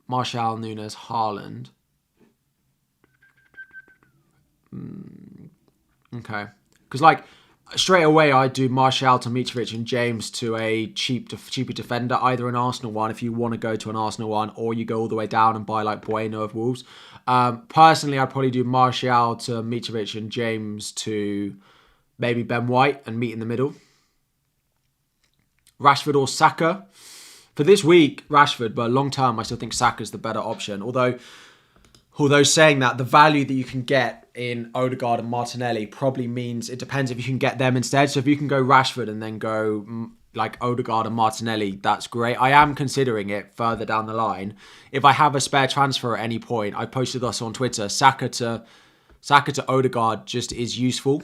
Martial, Núñez, Haaland. Okay. Because, like, straight away I do Martial to Mitrovic and James to a cheaper defender, either an Arsenal one if you want to go to an Arsenal one, or you go all the way down and buy, like, Bueno of Wolves. Personally, I'd probably do Martial to Mitrovic and James to... maybe Ben White and meet in the middle. Rashford or Saka. For this week, Rashford, but long term, I still think Saka's the better option. Although saying that, the value that you can get in Odegaard and Martinelli probably means it depends if you can get them instead. So if you can go Rashford and then go like Odegaard and Martinelli, that's great. I am considering it further down the line. If I have a spare transfer at any point, I posted this on Twitter. Saka to Odegaard just is useful.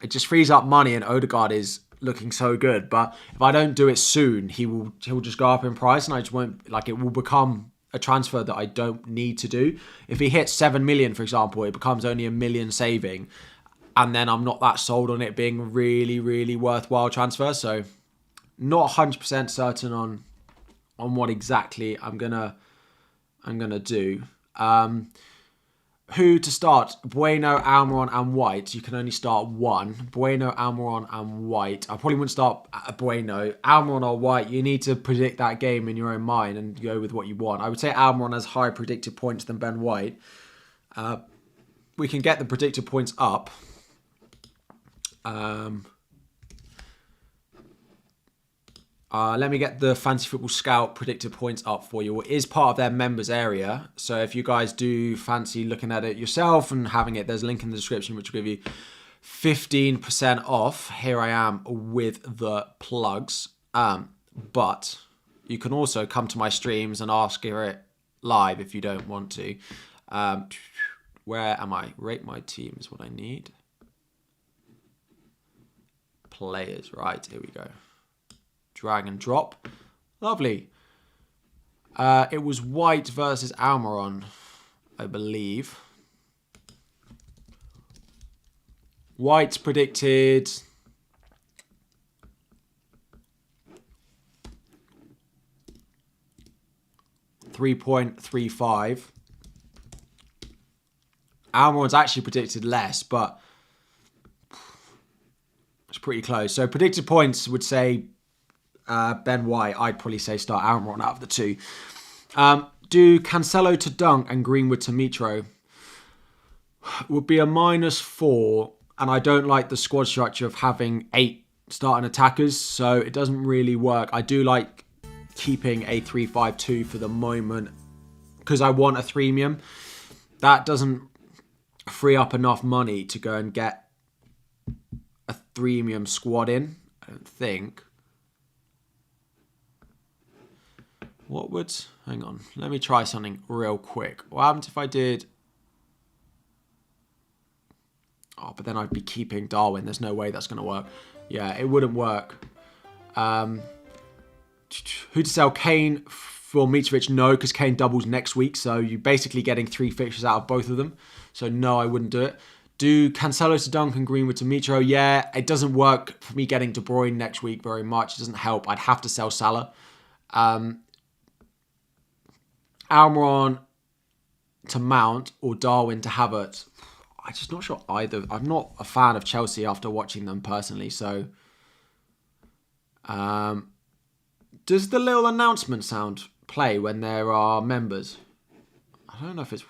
It just frees up money, and Odegaard is looking so good. But if I don't do it soon, he'll just go up in price, and I just won't, like, it will become a transfer that I don't need to do. If he hits 7 million, for example, it becomes only 1 million saving, and then I'm not that sold on it being a really, really worthwhile transfer. So not 100% certain on what exactly I'm gonna do. who to start. Bueno, Almiron and White. You can only start one. Bueno, Almiron and White. I probably wouldn't start Bueno. Almiron or White, you need to predict that game in your own mind and go with what you want. I would say Almiron has higher predicted points than Ben White. We can get the predicted points up. Let me get the Fantasy Football Scout predicted points up for you. It is part of their members area. So if you guys do fancy looking at it yourself and having it, there's a link in the description which will give you 15% off. Here I am with the plugs. But you can also come to my streams and ask it live if you don't want to. Where am I? Rate my team is what I need. Players. Right, here we go. Drag and drop. Lovely. It was White versus Almiron, I believe. White's predicted 3.35. Almiron's actually predicted less, but it's pretty close. So predicted points would say Ben White. I'd probably say start Almiron out of the two. Do Cancelo to Dunk and Greenwood to Mitro. Would be a -4, and I don't like the squad structure of having 8 starting attackers, so it doesn't really work. I do like keeping a 3-5-2 for the moment because I want a threemium. That doesn't free up enough money to go and get a threemium squad in, I don't think. What would... Hang on. Let me try something real quick. What happens if I did... Oh, but then I'd be keeping Darwin. There's no way that's going to work. Yeah, it wouldn't work. Who to sell? Kane for Mitrovic? No, because Kane doubles next week. So you're basically getting 3 fixtures out of both of them. So no, I wouldn't do it. Do Cancelo to Dunk and Greenwood to Mitro? Yeah, it doesn't work for me getting De Bruyne next week very much. It doesn't help. I'd have to sell Salah. Almiron to Mount or Darwin to Havertz. I'm just not sure either. I'm not a fan of Chelsea after watching them personally. So, does the little announcement sound play when there are members? I don't know if it's...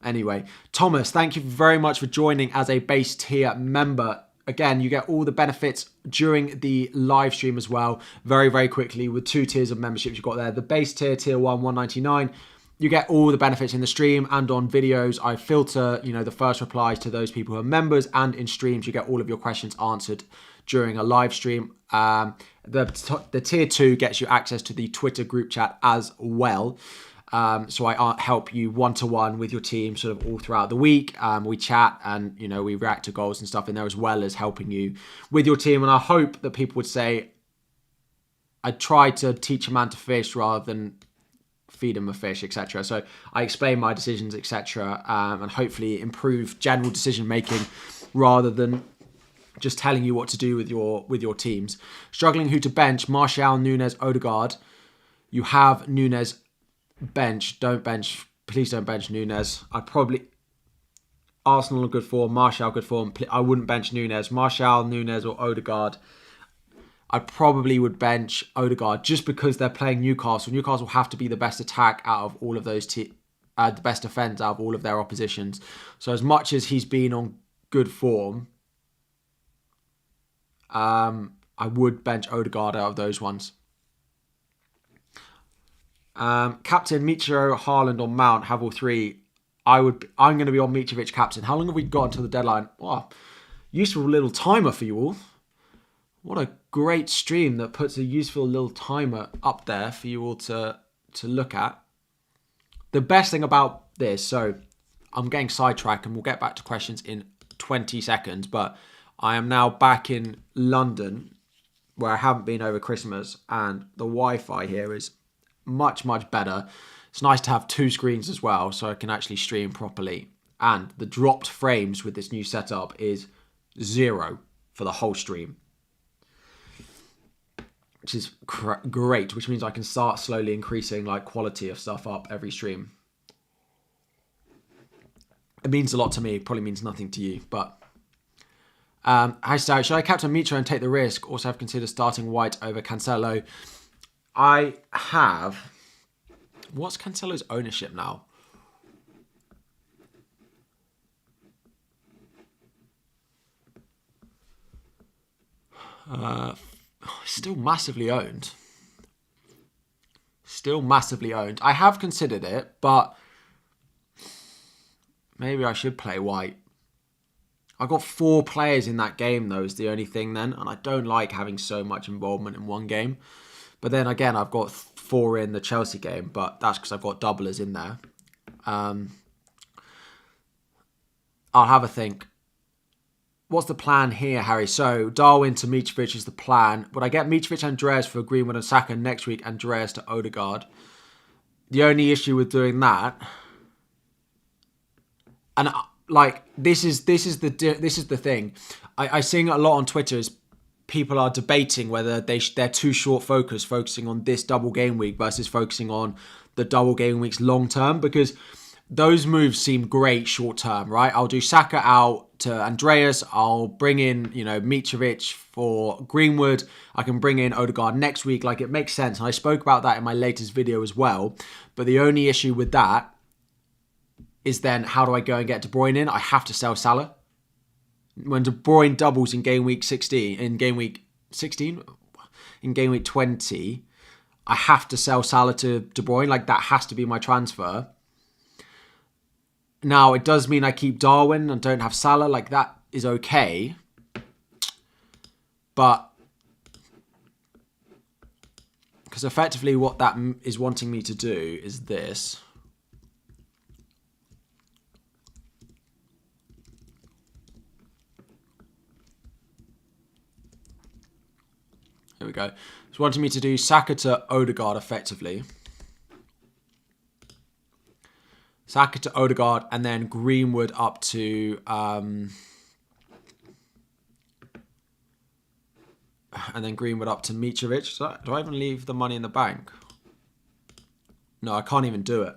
Anyway, Thomas, thank you very much for joining as a base tier member. Again, you get all the benefits during the live stream as well. Very, very quickly with 2 tiers of memberships you've got there. The base tier, tier 1, $1.99. You get all the benefits in the stream and on videos. I filter, the first replies to those people who are members, and in streams you get all of your questions answered during a live stream. The tier 2 gets you access to the Twitter group chat as well. So I help you one-to-one with your team sort of all throughout the week. We chat and, we react to goals and stuff in there, as well as helping you with your team. And I hope that people would say, I try to teach a man to fish rather than feed him a fish, etc. So I explain my decisions, etc. And hopefully improve general decision making rather than just telling you what to do with your teams. Struggling who to bench: Martial, Nunes, Odegaard. You have Nunes. Bench. Don't bench. Please don't bench Nunes. Arsenal are good form. Martial good form. I wouldn't bench Nunes. Martial, Nunes or Odegaard. I probably would bench Odegaard just because they're playing Newcastle. Newcastle have to be the best attack out of all of those the best defence out of all of their oppositions. So as much as he's been on good form, I would bench Odegaard out of those ones. Captain Mitro, Haaland or Mount, have all 3. I'm going to be on Mitrovic captain. How long have we got until the deadline? Oh, useful little timer for you all. What a great stream that puts a useful little timer up there for you all to look at. The best thing about this, so I'm getting sidetracked and we'll get back to questions in 20 seconds, but I am now back in London where I haven't been over Christmas, and the Wi-Fi here is much, much better. It's nice to have 2 screens as well so I can actually stream properly. And the dropped frames with this new setup is 0 for the whole stream, which is great, which means I can start slowly increasing quality of stuff up every stream. It means a lot to me. It probably means nothing to you. But hi, Star. Should I captain Mitro and take the risk? Also, have considered starting White over Cancelo. I have. What's Cancelo's ownership now? Still massively owned. Still massively owned. I have considered it, but maybe I should play White. I got 4 players in that game, though, is the only thing then. And I don't like having so much involvement in one game. But then again, I've got 4 in the Chelsea game, but that's because I've got doublers in there. I'll have a think. What's the plan here, Harry? So, Darwin to Mitrovic is the plan. Would I get Mitrovic and Andreas for Greenwood and Saka next week, Andreas to Odegaard? The only issue with doing that, and like this is the thing. I sing a lot on Twitter is people are debating whether they're too short focusing on this double game week versus focusing on the double game weeks long term, because those moves seem great short term, right? I'll do Saka out to Andreas. I'll bring in, Mitrovic for Greenwood. I can bring in Odegaard next week. Like, it makes sense. And I spoke about that in my latest video as well. But the only issue with that is then how do I go and get De Bruyne in? I have to sell Salah. When De Bruyne doubles in game week 16, in game week 20, I have to sell Salah to De Bruyne. Like, that has to be my transfer. Now, it does mean I keep Darwin and don't have Salah. Like, that is okay. But, because effectively what that is wanting me to do is this. Here we go. It's wanting me to do Saka to Odegaard effectively. Saka to Odegaard, and then Greenwood up to... and then Greenwood up to Mitrovic. Do I even leave the money in the bank? No, I can't even do it.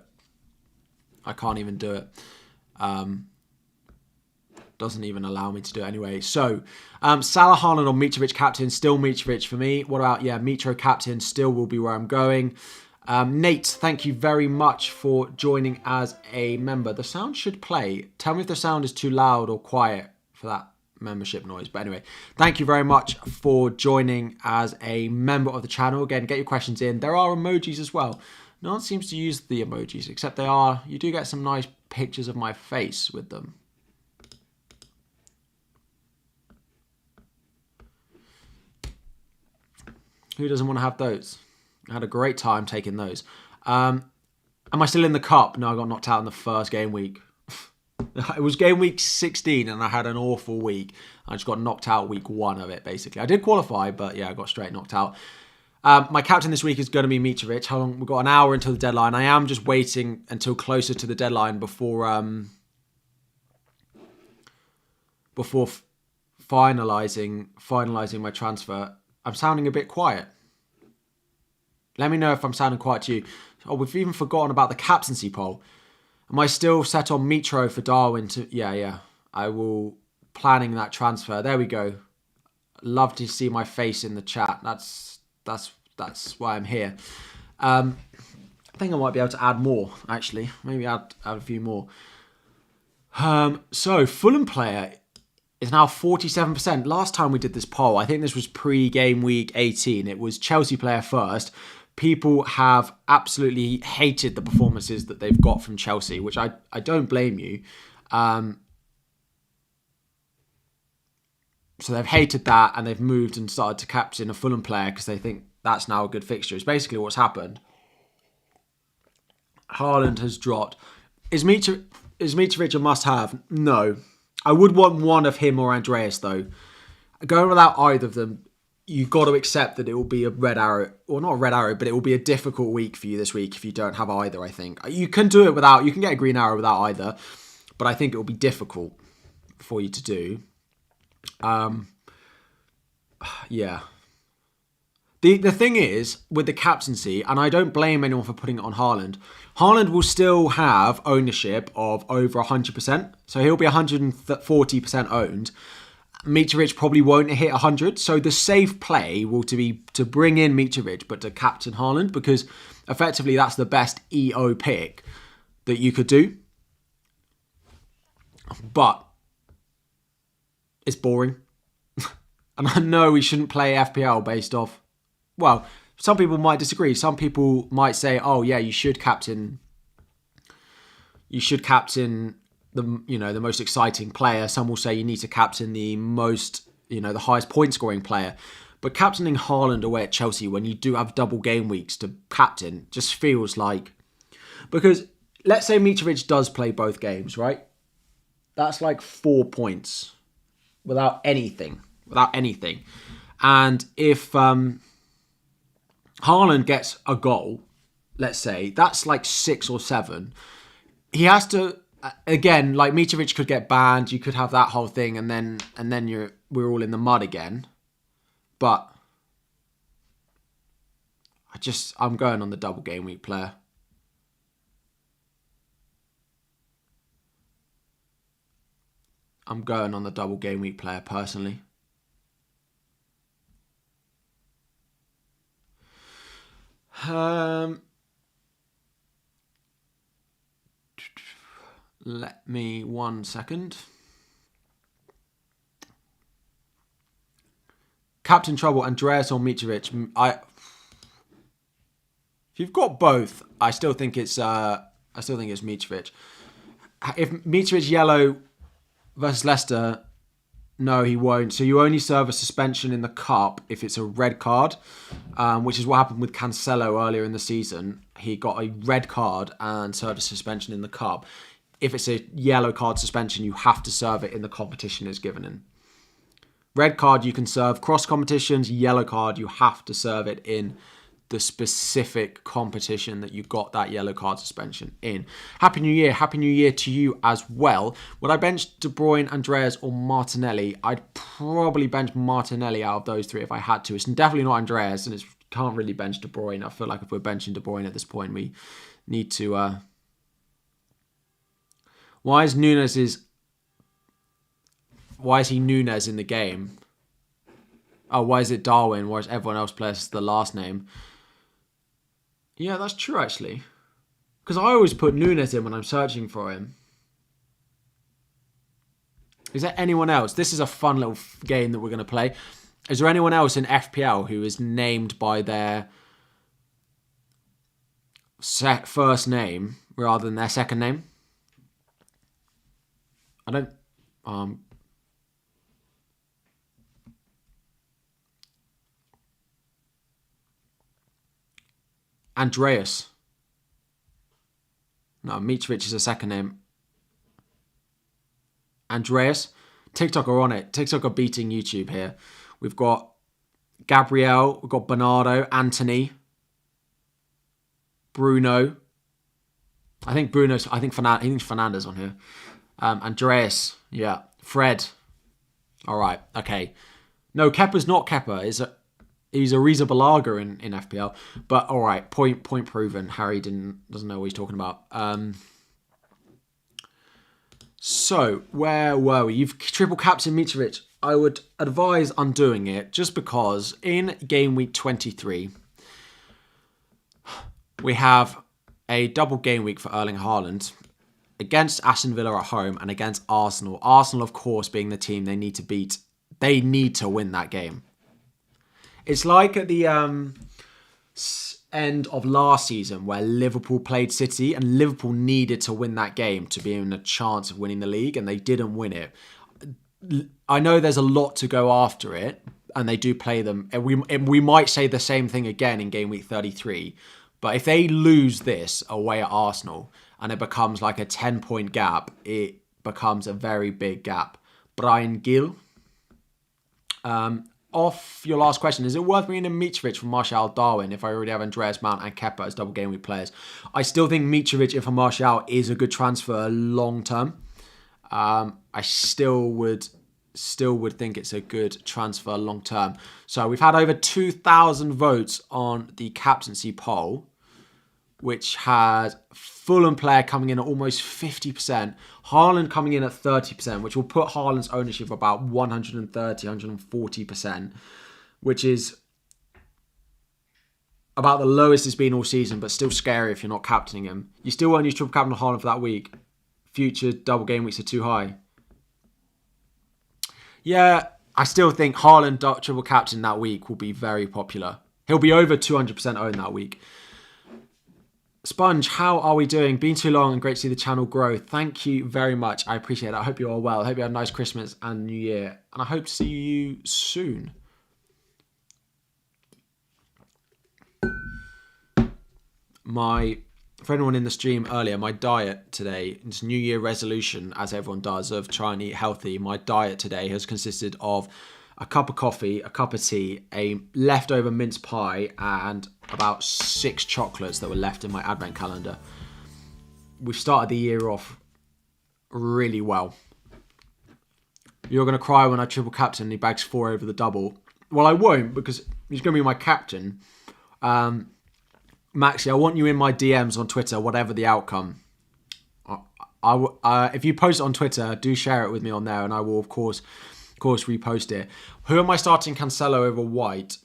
Doesn't even allow me to do it anyway. So, Salah, Haaland or Mitrovic captain. Still Mitrovic for me. What about, Mitro captain. Still will be where I'm going. Nate, thank you very much for joining as a member. The sound should play. Tell me if the sound is too loud or quiet for that membership noise. But anyway, thank you very much for joining as a member of the channel. Again, get your questions in. There are emojis as well. No one seems to use the emojis, except you do get some nice pictures of my face with them. Who doesn't want to have those? I had a great time taking those. Am I still in the cup? No, I got knocked out in the first game week. It was game week 16 and I had an awful week. I just got knocked out week 1 of it, basically. I did qualify, but yeah, I got straight knocked out. My captain this week is going to be Mitrovic. How long? We've got an hour until the deadline. I am just waiting until closer to the deadline before finalizing my transfer. I'm sounding a bit quiet. Let me know if I'm sounding quiet to you. Oh, we've even forgotten about the captaincy poll. Am I still set on Mitro for Darwin to... Yeah. I will... Planning that transfer. There we go. Love to see my face in the chat. That's why I'm here. I think I might be able to add more, actually. Maybe add a few more. So, Fulham player is now 47%. Last time we did this poll, I think this was pre-game week 18. It was Chelsea player first. People have absolutely hated the performances that they've got from Chelsea, which I don't blame you. So they've hated that and they've moved and started to captain a Fulham player because they think that's now a good fixture. It's basically what's happened. Haaland has dropped. Is Mitrovic a must-have? No. I would want one of him or Andreas, though. Going without either of them, you've got to accept that it will be a red arrow. Or not a red arrow, but it will be a difficult week for you this week if you don't have either, I think. You can do it without... You can get a green arrow without either. But I think it will be difficult for you to do. Yeah. The thing is, with the captaincy, and I don't blame anyone for putting it on Haaland, Haaland will still have ownership of over 100%. So he'll be 140% owned. Mitrovic probably won't hit 100. So the safe play will be to bring in Mitrovic, but to captain Haaland, because effectively that's the best EO pick that you could do. But it's boring. And I know we shouldn't play FPL based off... Well, some people might disagree. Some people might say, "Oh yeah, you should captain the the most exciting player." Some will say you need to captain the most the highest point scoring player. But captaining Haaland away at Chelsea when you do have double game weeks to captain just feels like, because let's say Mitrovic does play both games, right? That's like 4 points without anything, and if Haaland gets a goal, let's say, that's like 6 or 7. He has to, again, like Mitrovic could get banned, you could have that whole thing, and then we're all in the mud again. But I'm going on the double game week player. I'm going on the double game week player personally. Let me 1 second. Captain Trouble, Andreas or Mitrovic. If you've got both, I still think it's Mitrovic. If Mitrovic yellow versus Leicester, no, he won't. So you only serve a suspension in the cup if it's a red card, which is what happened with Cancelo earlier in the season. He got a red card and served a suspension in the cup. If it's a yellow card suspension, you have to serve it in the competition it's given in. Red card, you can serve cross competitions. Yellow card, you have to serve it in the specific competition that you got that yellow card suspension in. Happy New Year. Happy New Year to you as well. Would I bench De Bruyne, Andreas or Martinelli? I'd probably bench Martinelli out of those three if I had to. It's definitely not Andreas, and can't really bench De Bruyne. I feel like if we're benching De Bruyne at this point, we need to... Why is he Nunes in the game? Oh, why is it Darwin, whereas everyone else plays the last name? Yeah, that's true, actually. Because I always put Nunes in when I'm searching for him. Is there anyone else? This is a fun little game that we're going to play. Is there anyone else in FPL who is named by their first name rather than their second name? I don't... Andreas. No, Mitrovic is a second name. Andreas. TikTok are on it. TikTok are beating YouTube here. We've got Gabriel. We've got Bernardo. Anthony. Bruno. I think Fernandes on here. Andreas. Yeah. Fred. All right. Okay. No, Kepa's not Kepa. He's a Riza Balaga in FPL. But all right, point proven. Harry doesn't know what he's talking about. So where were we? You've triple captain Mitrovic. I would advise undoing it just because in game week 23 we have a double game week for Erling Haaland against Aston Villa at home and against Arsenal. Arsenal, of course, being the team they need to beat. They need to win that game. It's like at the end of last season where Liverpool played City and Liverpool needed to win that game to be in a chance of winning the league and they didn't win it. I know there's a lot to go after it and they do play them. And we might say the same thing again in game week 33. But if they lose this away at Arsenal and it becomes like a 10-point gap, it becomes a very big gap. Brian Gill. Off your last question, is it worth bringing in Mitrovic from Martial Darwin if I already have Andreas Mount and Kepa as double game week players? I still think Mitrovic and for Martial is a good transfer long term. I still would still would think it's a good transfer long term. So we've had over 2,000 votes on the captaincy poll, which had Fulham player coming in at almost 50%, Haaland coming in at 30%, which will put Haaland's ownership about 130, 140%, which is about the lowest it's been all season, but still scary if you're not captaining him. You still won't use triple captain Haaland for that week. Future double game weeks are too high. Yeah, I still think Haaland triple captain that week will be very popular. He'll be over 200% owned that week. Sponge, how are we doing? Been too long and great to see the channel grow. Thank you very much. I appreciate it. I hope you're all well. I hope you had a nice Christmas and New Year. And I hope to see you soon. For anyone in the stream earlier, my diet today, it's New Year resolution, as everyone does, of trying to eat healthy. My diet today has consisted of a cup of coffee, a cup of tea, a leftover mince pie, and about 6 chocolates that were left in my advent calendar. We've started the year off really well. You're going to cry when I triple captain and he bags 4 over the double. Well, I won't, because he's going to be my captain. Maxi, I want you in my DMs on Twitter, whatever the outcome. If you post it on Twitter, do share it with me on there, and I will, of course repost it. Who am I starting Cancelo over White?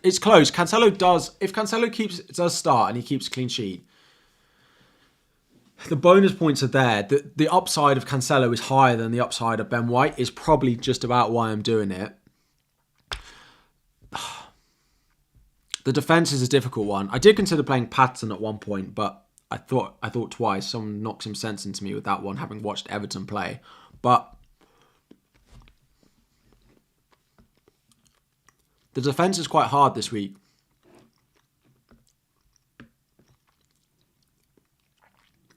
It's close. If Cancelo does start and he keeps a clean sheet, the bonus points are there. The upside of Cancelo is higher than the upside of Ben White, is probably just about why I'm doing it. The defence is a difficult one. I did consider playing Patterson at one point, but I thought twice. Someone knocked some sense into me with that one, having watched Everton play. But the defence is quite hard this week.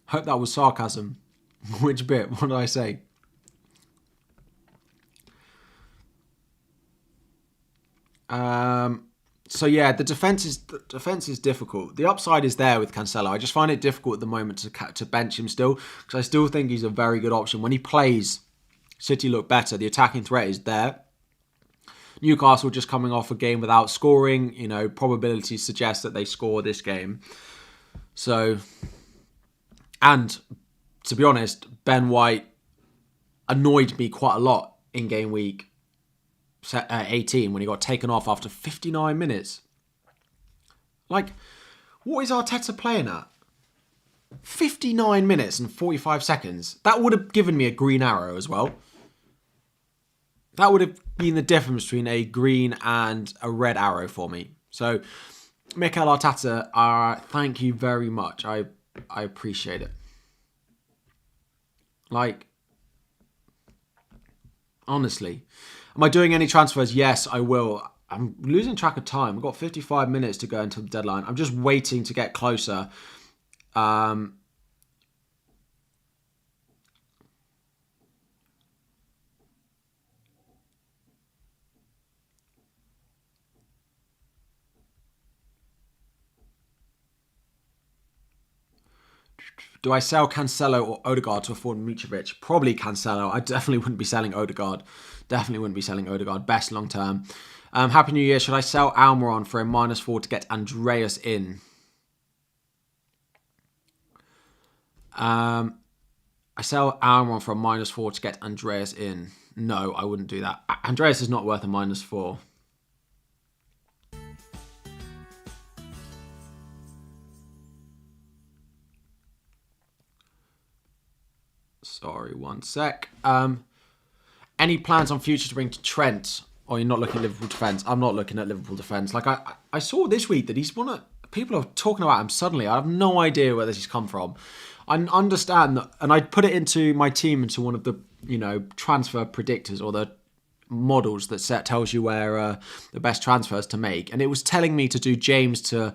Hope that was sarcasm. Which bit? What did I say? So yeah, the defense is difficult. The upside is there with Cancelo. I just find it difficult at the moment to bench him still, because I still think he's a very good option. When he plays, City look better. The attacking threat is there. Newcastle just coming off a game without scoring. You know, probabilities suggest that they score this game. So, and to be honest, Ben White annoyed me quite a lot in game week 18 when he got taken off after 59 minutes. Like, what is Arteta playing at? 59 minutes and 45 seconds. That would have given me a green arrow as well. That would have been the difference between a green and a red arrow for me. So, Mikel Arteta, thank you very much. I appreciate it. Like, honestly. Am I doing any transfers? Yes, I will. I'm losing track of time. We've got 55 minutes to go until the deadline. I'm just waiting to get closer. Do I sell Cancelo or Odegaard to afford Mitrovic? Probably Cancelo. I definitely wouldn't be selling Odegaard. Best long term. Happy New Year. Should I sell Almiron for a -4 to get Andreas in? I sell Almiron for a -4 to get Andreas in. No, I wouldn't do that. Andreas is not worth a -4. Sorry, one sec. Any plans on future to bring to Trent? Or you're not looking at Liverpool defence? I'm not looking at Liverpool defence. Like, I saw this week that he's one of... People are talking about him suddenly. I have no idea where this has come from. I understand that... And I put it into my team, into one of the, transfer predictors or the models that tells you where the best transfers to make. And it was telling me to do James to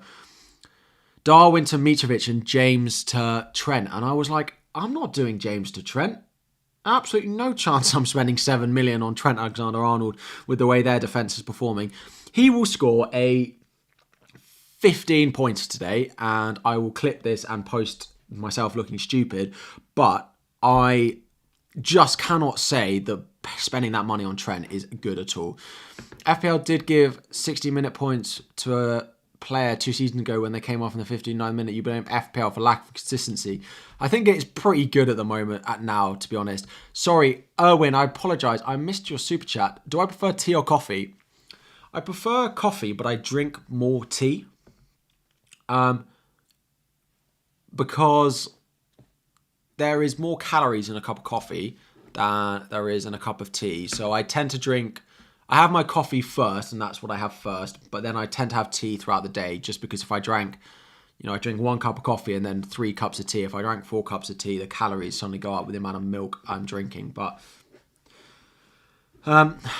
Darwin to Mitrovic and James to Trent. And I was like, I'm not doing James to Trent. Absolutely no chance I'm spending 7 million on Trent Alexander-Arnold with the way their defence is performing. He will score a 15 points today, and I will clip this and post myself looking stupid. But I just cannot say that spending that money on Trent is good at all. FPL did give 60-minute points to a player 2 seasons ago when they came off in the 59th minute. You blame FPL for lack of consistency. I think it's pretty good at the moment now, to be honest. Sorry, Erwin, I apologise. I missed your super chat. Do I prefer tea or coffee? I prefer coffee, but I drink more tea. Because there is more calories in a cup of coffee than there is in a cup of tea. So I tend to drink... I have my coffee first, and that's what I have first. But then I tend to have tea throughout the day, just because if I drank, I drink 1 cup of coffee and then 3 cups of tea. If I drank 4 cups of tea, the calories suddenly go up with the amount of milk I'm drinking. But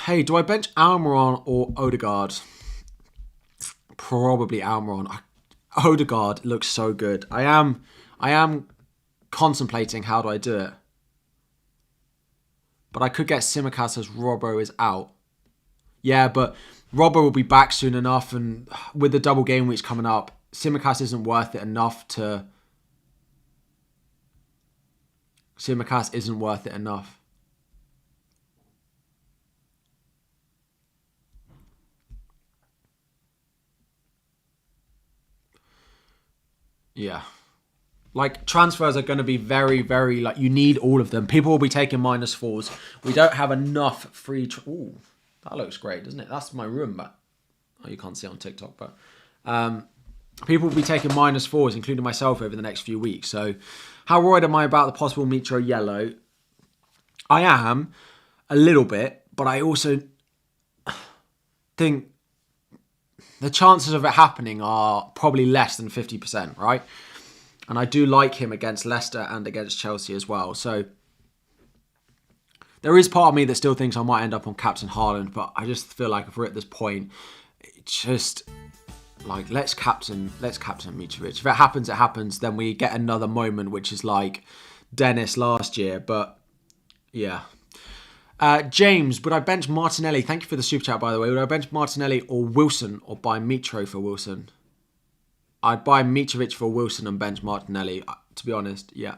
hey, do I bench Almiron or Odegaard? Probably Almiron. Odegaard looks so good. I am contemplating how do I do it. But I could get Tsimikas as Robbo is out. Yeah, but Robbo will be back soon enough, and with the double game weeks coming up, Tsimikas isn't worth it enough to... Tsimikas isn't worth it enough. Yeah. Like, transfers are going to be very, very... Like, you need all of them. People will be taking -4s. We don't have enough free... Ooh, that looks great, doesn't it? That's my room, but... Oh, you can't see it on TikTok, but... people will be taking -4s, including myself, over the next few weeks. So, how worried am I about the possible Mitro yellow? I am, a little bit, but I also think the chances of it happening are probably less than 50%, right? And I do like him against Leicester and against Chelsea as well. So, there is part of me that still thinks I might end up on Captain Haaland, but I just feel like if we're at this point, it's just... Like, let's captain Mitrovic. If it happens, it happens. Then we get another moment, which is like Dennis last year. But, yeah. James, would I bench Martinelli? Thank you for the super chat, by the way. Would I bench Martinelli or Wilson or buy Mitro for Wilson? I'd buy Mitrovic for Wilson and bench Martinelli, to be honest. Yeah.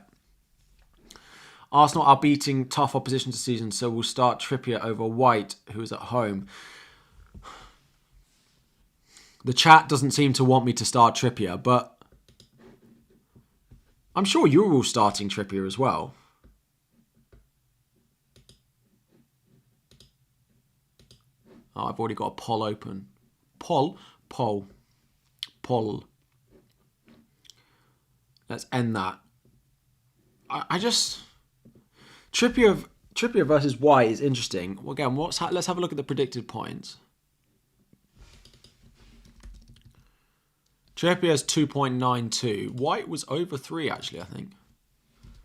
Arsenal are beating tough opposition this season, so we'll start Trippier over White, who is at home. The chat doesn't seem to want me to start Trippier, but I'm sure you're all starting Trippier as well. Oh, I've already got a poll open. Poll. Let's end that. I just... Trippier versus White is interesting. Well, again, let's have a look at the predicted points. Trippier's 2.92. White was over 3, actually, I think.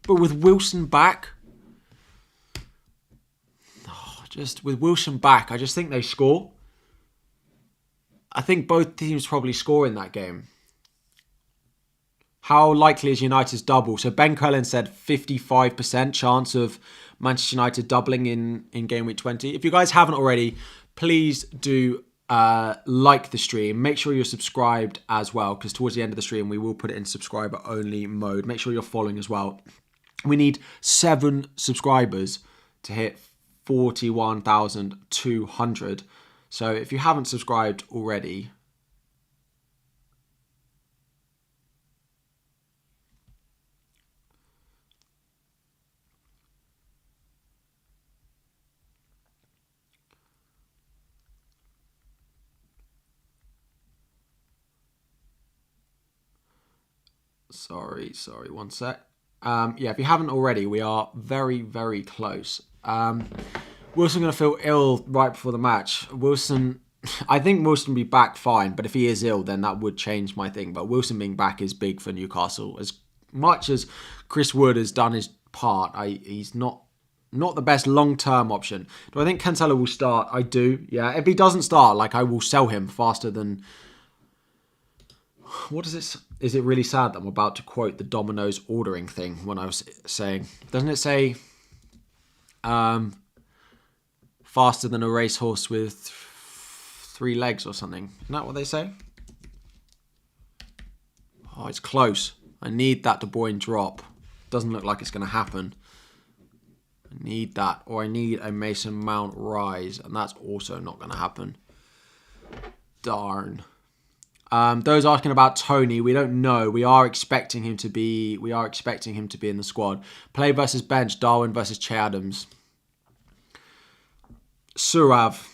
But with Wilson back... with Wilson back, I just think they score. I think both teams probably score in that game. How likely is United's double? So Ben Cullen said 55% chance of Manchester United doubling in game week 20. If you guys haven't already, please do... like the stream. Make sure you're subscribed as well, because towards the end of the stream we will put it in subscriber only mode. Make sure you're following as well. We need 7 subscribers to hit 41,200. So if you haven't subscribed already, Sorry, 1 sec. Yeah, if you haven't already, we are very, very close. Wilson going to feel ill right before the match. I think Wilson will be back fine, but if he is ill, then that would change my thing. But Wilson being back is big for Newcastle. As much as Chris Wood has done his part, he's not the best long-term option. Do I think Cancelo will start? I do, yeah. If he doesn't start, I will sell him faster than... What is this? Is it really sad that I'm about to quote the Domino's ordering thing when I was saying... Doesn't it say... faster than a racehorse with 3 legs or something? Isn't that what they say? Oh, it's close. I need that De Bruyne drop. Doesn't look like it's going to happen. I I need that. Or I need a Mason Mount rise. And that's also not going to happen. Darn. Those asking about Tony, we don't know. We are expecting him to be in the squad. Play versus bench, Darwin versus Che Adams. Surav.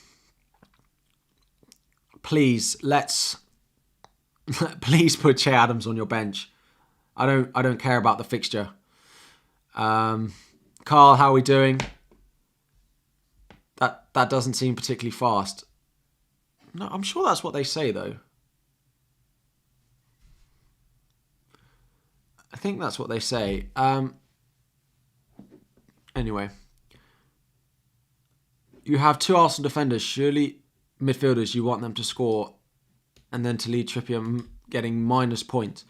Please, please put Che Adams on your bench. I don't care about the fixture. Carl, how are we doing? That doesn't seem particularly fast. No, I'm sure that's what they say though. I think that's what they say. Anyway. You have 2 Arsenal defenders. Surely midfielders, you want them to score and then to lead Trippier getting minus points.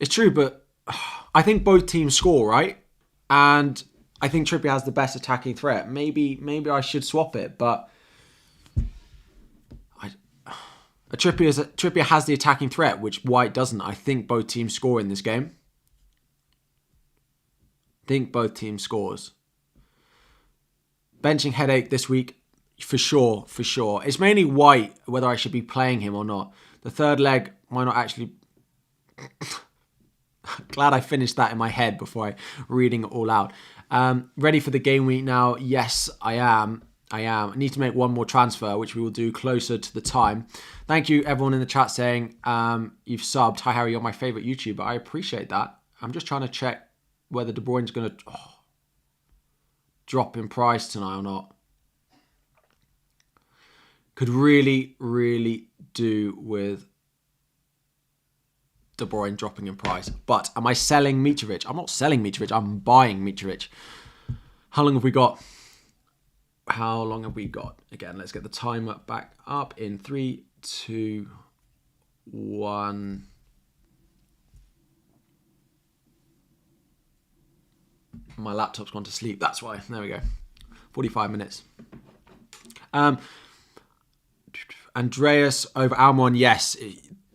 It's true, but I think both teams score, right? And I think Trippier has the best attacking threat. Maybe I should swap it, but Trippier has the attacking threat, which White doesn't. I think both teams score in this game. Think both teams scores. Benching headache this week, for sure. It's mainly White, whether I should be playing him or not. The third leg might not actually... Glad I finished that in my head before reading it all out. Ready for the game week now? Yes, I am. I need to make one more transfer, which we will do closer to the time. Thank you, everyone in the chat saying you've subbed. Hi, Harry, you're my favourite YouTuber. I appreciate that. I'm just trying to check whether De Bruyne's going to drop in price tonight or not. Could really, really do with De Bruyne dropping in price. But am I selling Mitrovic? I'm not selling Mitrovic. I'm buying Mitrovic. How long have we got? Again, let's get the timer back up in 3, 2, 1. My laptop's gone to sleep. That's why. There we go. 45 minutes. Andreas over Almiron. Yes.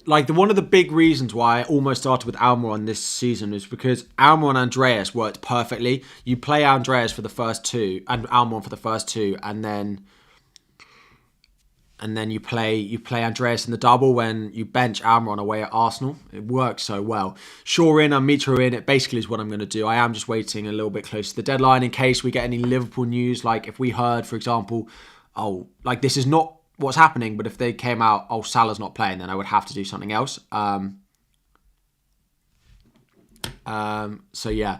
One of the big reasons why I almost started with Almiron this season is because Almiron and Andreas worked perfectly. You play Andreas for the first 2 and Almiron for the first 2, and then you play Andreas in the double when you bench Almiron away at Arsenal. It works so well. Shaw in and Mitro in. It basically is what I'm going to do. I am just waiting a little bit close to the deadline in case we get any Liverpool news. Like if we heard, for example, this is not what's happening, but if they came out, Salah's not playing, then I would have to do something else. So yeah.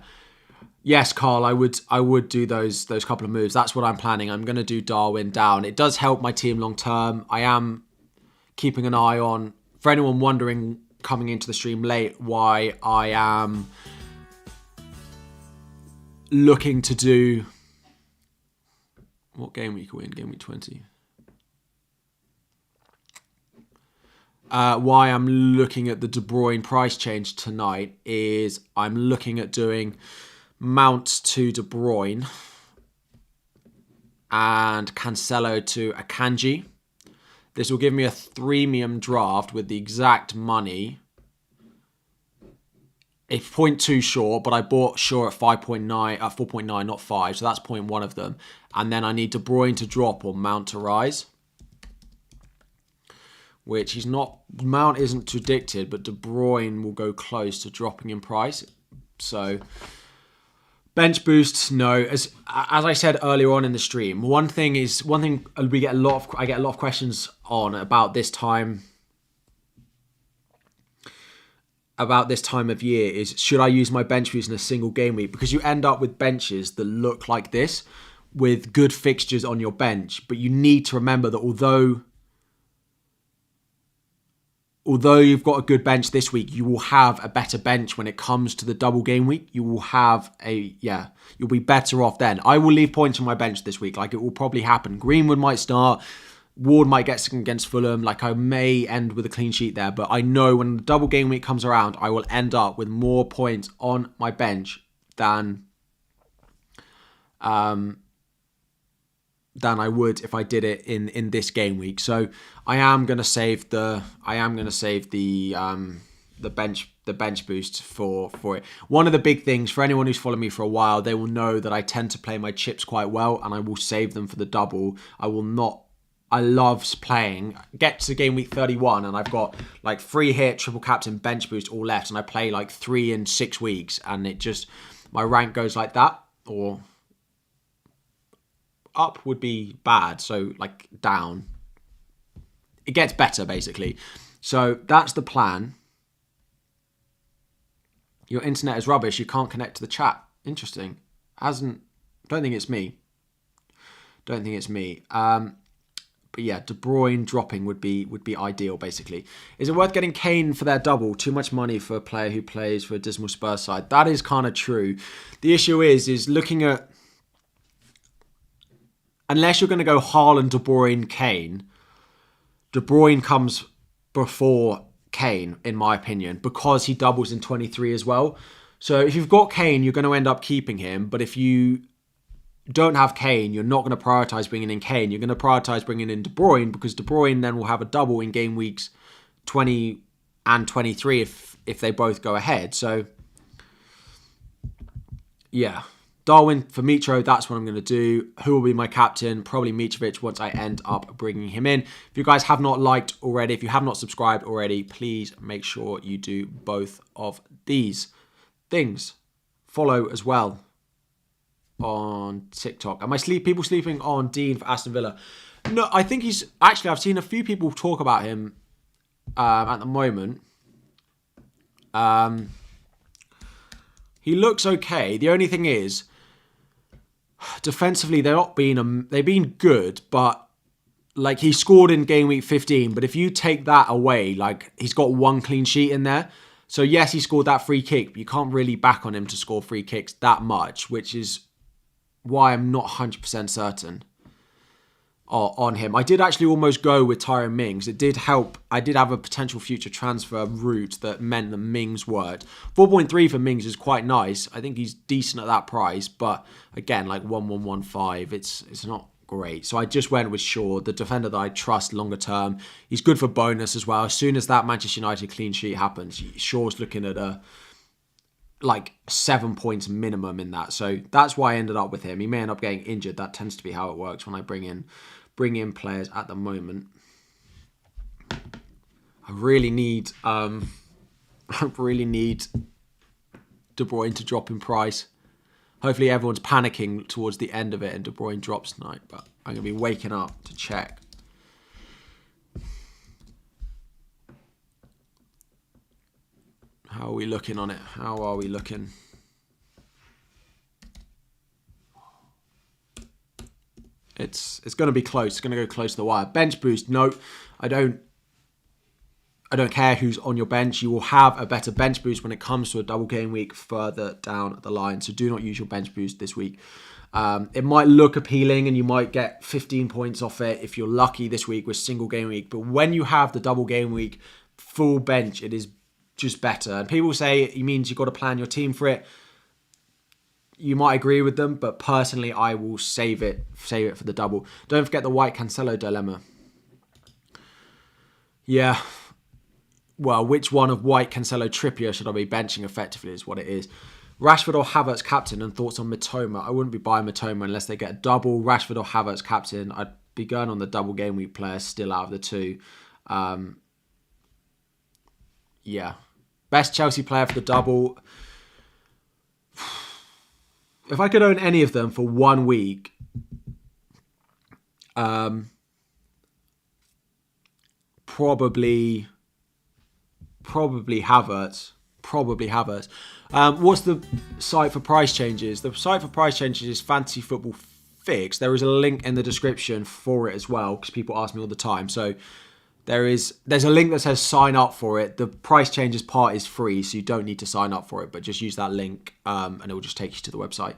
Yes, Carl, I would do those couple of moves. That's what I'm planning. I'm going to do Darwin down. It does help my team long term. I am keeping an eye on, for anyone wondering coming into the stream late, why I am looking to do... What game week are we in? Game week 20. Why I'm looking at the De Bruyne price change tonight is I'm looking at doing Mount to De Bruyne and Cancelo to Akanji. This will give me a 3-mium draft with the exact money. It's 0.2 short, but I bought Shaw at 4.9, not 5, so that's 0.1 of them. And then I need De Bruyne to drop or Mount to rise. Which he's not, Mount isn't predicted, but De Bruyne will go close to dropping in price. So, bench boosts, no. As I said earlier on in the stream, one thing we get I get a lot of questions on about this time of year is, should I use my bench boost in a single game week? Because you end up with benches that look like this with good fixtures on your bench, but you need to remember that although you've got a good bench this week, you will have a better bench when it comes to the double game week. You will have you'll be better off then. I will leave points on my bench this week. Like, it will probably happen. Greenwood might start. Ward might get second against Fulham. Like, I may end with a clean sheet there. But I know when the double game week comes around, I will end up with more points on my bench than I would if I did it in this game week. So I am going to save the bench the bench boost for it. One of the big things for anyone who's followed me for a while, they will know that I tend to play my chips quite well and I will save them for the double. I love playing, get to game week 31 and I've got like 3 hit, triple captain, bench boost all left, and I play like 3 in 6 weeks, and it just, my rank goes like that, or up would be bad, so like down. It gets better basically. So that's the plan. Your internet is rubbish, you can't connect to the chat. Interesting. Don't think it's me. But yeah, De Bruyne dropping would be ideal, basically. Is it worth getting Kane for their double? Too much money for a player who plays for a dismal Spurs side. That is kind of true. The issue is looking at... Unless you're going to go Haaland, De Bruyne, Kane, De Bruyne comes before Kane, in my opinion, because he doubles in 23 as well. So if you've got Kane, you're going to end up keeping him. But if you don't have Kane, you're not going to prioritise bringing in Kane. You're going to prioritise bringing in De Bruyne, because De Bruyne then will have a double in game weeks 20 and 23 if they both go ahead. So, yeah. Darwin for Mitro, that's what I'm going to do. Who will be my captain? Probably Mitrovic once I end up bringing him in. If you guys have not liked already, if you have not subscribed already, please make sure you do both of these things. Follow as well on TikTok. Am I people sleeping on Dean for Aston Villa? No, I think he's... Actually, I've seen a few people talk about him at the moment. He looks okay. The only thing is, defensively, they've been good, but like he scored in game week 15. But if you take that away, like he's got 1 clean sheet in there. So yes, he scored that free kick, but you can't really back on him to score free kicks that much, which is why I'm not 100% certain on him. I did actually almost go with Tyrone Mings. It did help. I did have a potential future transfer route that meant that Mings worked. 4.3 for Mings is quite nice. I think he's decent at that price, but again, like 1,115, it's not great. So I just went with Shaw, the defender that I trust longer term. He's good for bonus as well. As soon as that Manchester United clean sheet happens, Shaw's looking at like 7 points minimum in that. So that's why I ended up with him. He may end up getting injured. That tends to be how it works when I bring in players at the moment. I really need De Bruyne to drop in price. Hopefully everyone's panicking towards the end of it and De Bruyne drops tonight, but I'm going to be waking up to check. How are we looking on it? How are we looking? It's going to be close. It's going to go close to the wire. Bench boost. No, I don't care who's on your bench. You will have a better bench boost when it comes to a double game week further down the line. So do not use your bench boost this week. It might look appealing and you might get 15 points off it if you're lucky this week with single game week. But when you have the double game week full bench, it is just better. And people say it means you've got to plan your team for it. You might agree with them, but personally, I will save it for the double. Don't forget the White Cancelo dilemma. Yeah. Well, which one of White, Cancelo, Trippier should I be benching effectively is what it is. Rashford or Havertz captain, and thoughts on Mitoma. I wouldn't be buying Mitoma unless they get a double. Rashford or Havertz captain. I'd be going on the double game week players still out of the two. Yeah. Best Chelsea player for the double. If I could own any of them for 1 week, probably Havertz. What's the site for price changes? The site for price changes is Fantasy Football Fix. There is a link in the description for it as well, because people ask me all the time. So there's a link that says sign up for it. The price changes part is free, so you don't need to sign up for it, but just use that link and it will just take you to the website.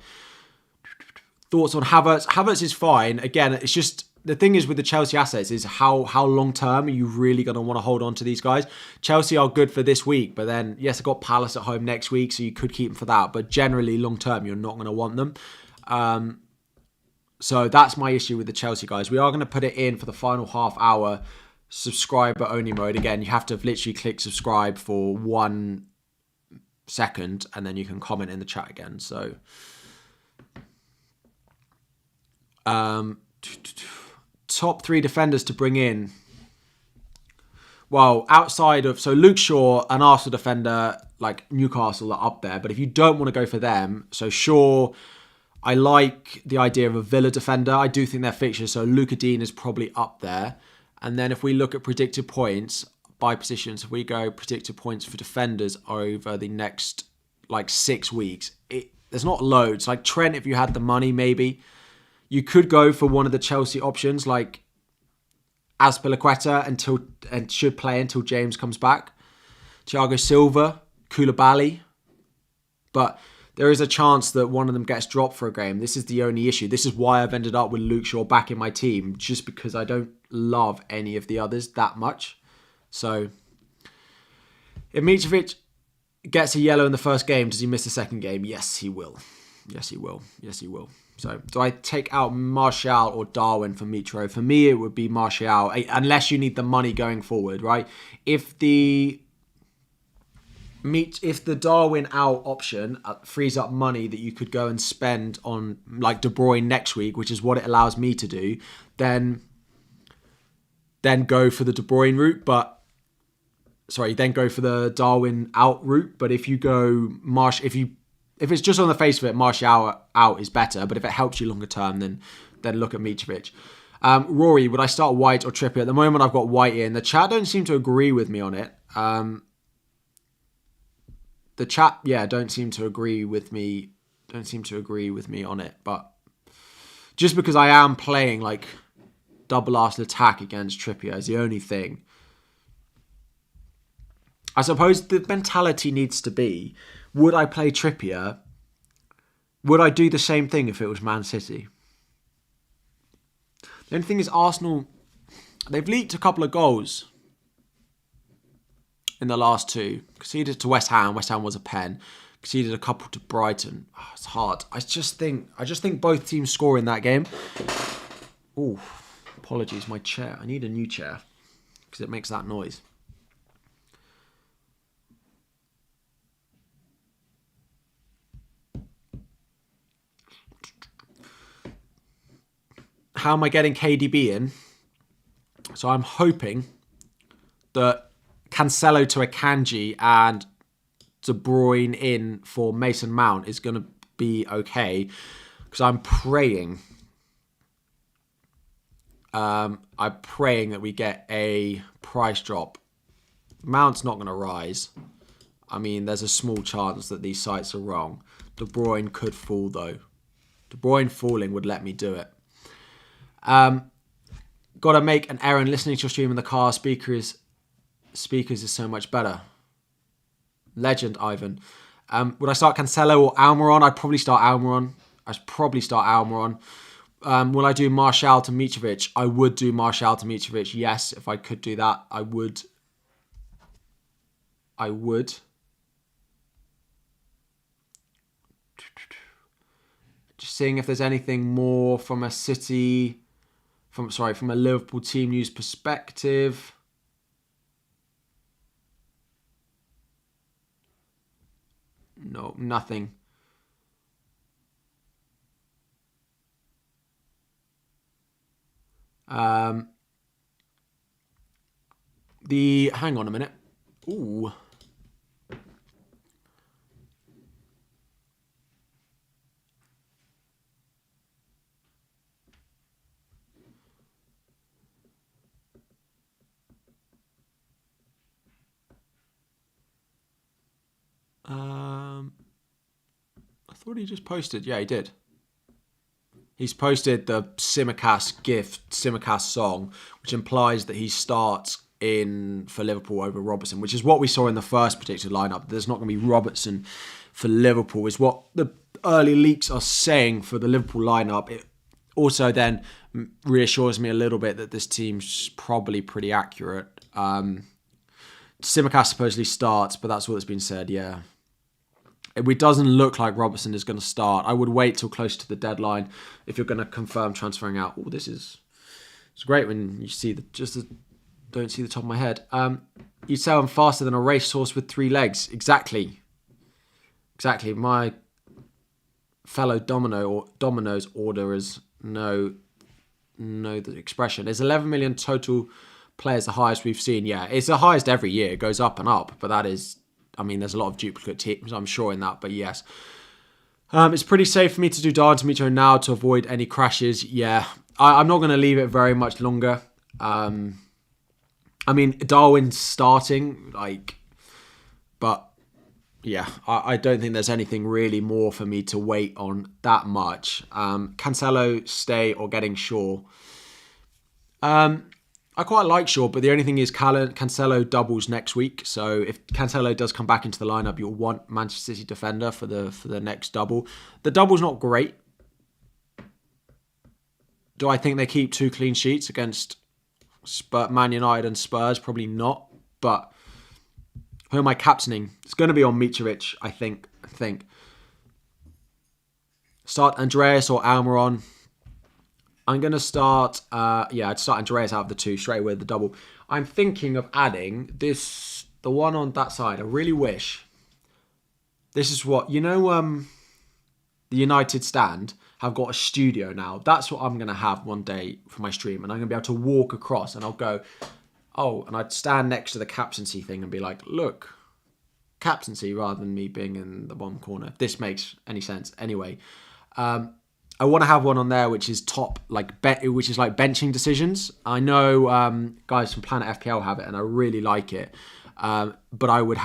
Thoughts on Havertz? Havertz is fine. Again, it's just, the thing is with the Chelsea assets is how long term are you really going to want to hold on to these guys? Chelsea are good for this week, but then, yes, I've got Palace at home next week, so you could keep them for that. But generally, long term, you're not going to want them. So that's my issue with the Chelsea guys. We are going to put it in for the final half hour subscriber only mode. Again, you have to literally click subscribe for one second, and then you can comment in the chat again. So, top 3 defenders to bring in. Well, outside of... So, Luke Shaw, an Arsenal defender, like Newcastle are up there. But if you don't want to go for them, so Shaw... I like the idea of a Villa defender. I do think they're fixtures, so Luca Dean is probably up there. And then if we look at predicted points by positions, if we go predicted points for defenders over the next 6 weeks, there's not loads. Like Trent, if you had the money, maybe. You could go for one of the Chelsea options, like Azpilicueta, and should play until James comes back. Thiago Silva, Koulibaly. But... there is a chance that one of them gets dropped for a game. This is the only issue. This is why I've ended up with Luke Shaw back in my team, just because I don't love any of the others that much. So, if Mitrovic gets a yellow in the first game, does he miss the second game? Yes, he will. Yes, he will. Yes, he will. So, do I take out Martial or Darwin for Mitro? For me, it would be Martial, unless you need the money going forward, right? If the Darwin out option frees up money that you could go and spend on like De Bruyne next week, which is what it allows me to do, then go for the De Bruyne route. Then go for the Darwin out route. But if you go if it's just on the face of it, Martial out is better. But if it helps you longer term, then look at Mitrovic. Rory, would I start White or Trippier? At the moment, I've got White in. The chat don't seem to agree with me on it. The chat, don't seem to agree with me. Don't seem to agree with me on it. But just because I am playing like double Arsenal attack against Trippier is the only thing. I suppose the mentality needs to be: would I play Trippier? Would I do the same thing if it was Man City? The only thing is Arsenal, they've leaked a couple of goals in the last 2. Conceded to West Ham. West Ham was a pen. Conceded a couple to Brighton. Oh, it's hard. I just think both teams score in that game. Oh, apologies, my chair. I need a new chair because it makes that noise. How am I getting KDB in? So I'm hoping that Cancelo to Akanji and De Bruyne in for Mason Mount is going to be okay, because I'm praying that we get a price drop. Mount's not going to rise. I mean, there's a small chance that these sites are wrong. De Bruyne could fall though. De Bruyne falling would let me do it. Got to make an error in listening to your stream in the car. Speakers is so much better. Legend, Ivan. Would I start Cancelo or Almiron? I'd probably start Almiron. Will I do Martial to Mitrovic? I would do Martial to Mitrovic. Yes, if I could do that, I would. Just seeing if there's anything more from a Liverpool team news perspective. No, nothing. Hang on a minute. Ooh. I thought he just posted. Yeah, he did. He's posted the Simicast song, which implies that he starts in for Liverpool over Robertson, which is what we saw in the first predicted lineup. There's not going to be Robertson for Liverpool, is what the early leaks are saying for the Liverpool lineup. It also then reassures me a little bit that this team's probably pretty accurate. Simicast supposedly starts, but that's what has been said, yeah. It doesn't look like Robertson is going to start. I would wait till close to the deadline if you're going to confirm transferring out. Oh, it's great when you see don't see the top of my head. You sell them faster than a racehorse with 3 legs. Exactly. exactly. My fellow Domino's orderers know the expression. There's 11 million total players, the highest we've seen. Yeah, it's the highest every year. It goes up and up, but that is, I mean, there's a lot of duplicate teams, I'm sure, in that, but yes. It's pretty safe for me to do Darwin to Mitro now to avoid any crashes. Yeah, I'm not going to leave it very much longer. I mean, Darwin's starting, but yeah, I don't think there's anything really more for me to wait on that much. Cancelo, stay, or getting Shaw. I quite like Shaw, but the only thing is Cancelo doubles next week. So if Cancelo does come back into the lineup, you'll want Manchester City defender for the next double. The double's not great. Do I think they keep 2 clean sheets against Man United and Spurs? Probably not. But who am I captaining? It's going to be on Mitrovic, I think. Start Andreas or Almiron. I'm going to start, I'd start Andreas out of the 2 straight away with the double. I'm thinking of adding the one on that side. I really wish. This is what, the United stand have got a studio now. That's what I'm going to have one day for my stream. And I'm going to be able to walk across and I'll go, and I'd stand next to the captaincy thing and be like, look, captaincy, rather than me being in the bottom corner. If this makes any sense. Anyway, I want to have one on there which is which is like benching decisions. I know guys from Planet FPL have it and I really like it. But I would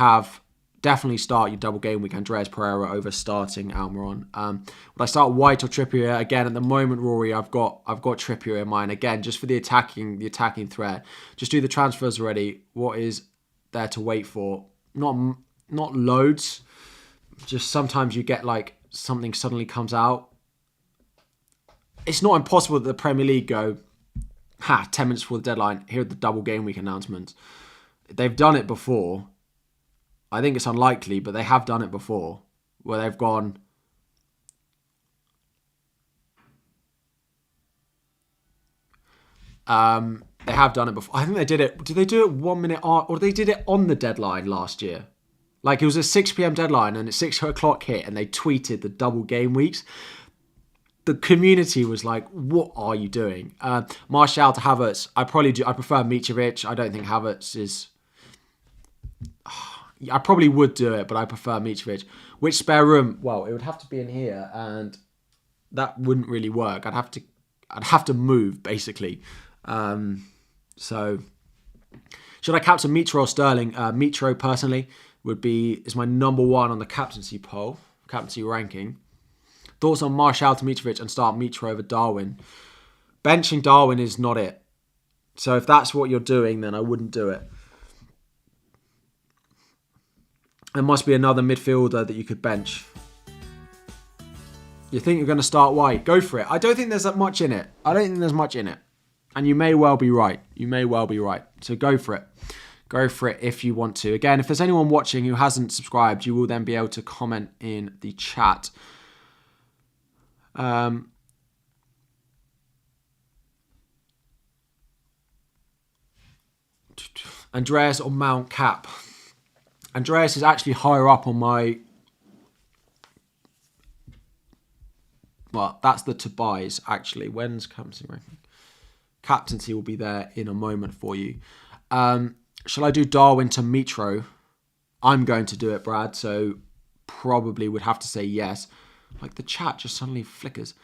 definitely start your double game week Andreas Pereira over starting Almiron. Would I start White or Trippier? Again, at the moment, Rory, I've got Trippier in mind. Again, just for the attacking threat. Just do the transfers already. What is there to wait for? Not loads. Just sometimes you get something suddenly comes out. It's not impossible that the Premier League go, 10 minutes before the deadline, here are the double game week announcements. They've done it before. I think it's unlikely, but they have done it before, where they've gone, they have done it before. I think they did it. Did they do it 1 minute or they did it on the deadline last year? It was a 6 p.m. deadline and at 6 o'clock hit and they tweeted the double game weeks. The community was like, what are you doing? Martial to Havertz. I prefer Mitrovic. I don't think Havertz is... I probably would do it, but I prefer Mitrovic. Which spare room? Well, it would have to be in here, and that wouldn't really work. I'd have to move, basically. So, should I captain Mitro or Sterling? Mitro, personally, is my number 1 on the captaincy poll, captaincy ranking. Thoughts on Martial to Mitrovic and start Mitro over Darwin? Benching Darwin is not it. So if that's what you're doing, then I wouldn't do it. There must be another midfielder that you could bench. You think you're going to start White? Go for it. I don't think there's that much in it. And you may well be right. So go for it. Go for it if you want to. Again, if there's anyone watching who hasn't subscribed, you will then be able to comment in the chat. Andreas or Mount Cap? Andreas is actually higher up on my... Well, that's the to buys, actually. When's captaincy ranking? Captaincy will be there in a moment for you. Shall I do Darwin to Mitro? I'm going to do it, Brad, so probably would have to say yes. The chat just suddenly flickers.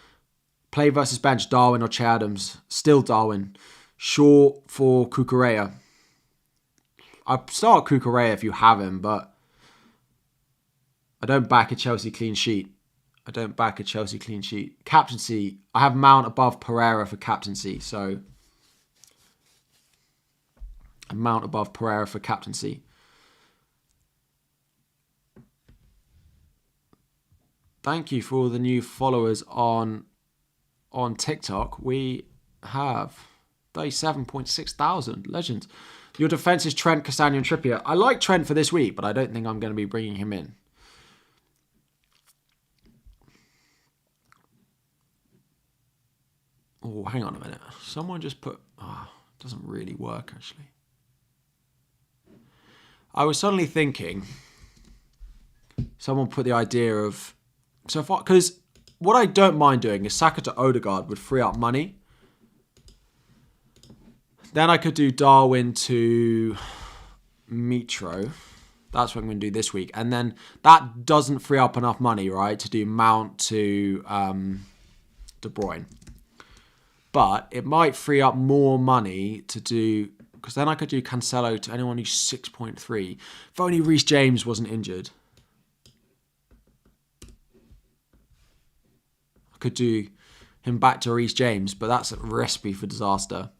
Play versus bench, Darwin or Che Adams? Still Darwin. Shaw for Cucurella. I'd start Cucurella if you have him, but I don't back a Chelsea clean sheet. Captaincy, I have Mount above Pereira for captaincy, so Mount above Pereira for captaincy. Thank you for all the new followers on TikTok. We have 37.6 thousand. Legends. Your defence is Trent, Castagna and Trippier. I like Trent for this week, but I don't think I'm going to be bringing him in. Oh, hang on a minute. Someone just put... it doesn't really work, actually. I was suddenly thinking... Someone put the idea of... So far, because what I don't mind doing is Saka to Odegaard would free up money. Then I could do Darwin to Mitro. That's what I'm going to do this week. And then that doesn't free up enough money, right, to do Mount to De Bruyne. But it might free up more money to do... Because then I could do Cancelo to anyone who's 6.3. If only Reece James wasn't injured. I could do him back to Reece James, but that's a recipe for disaster.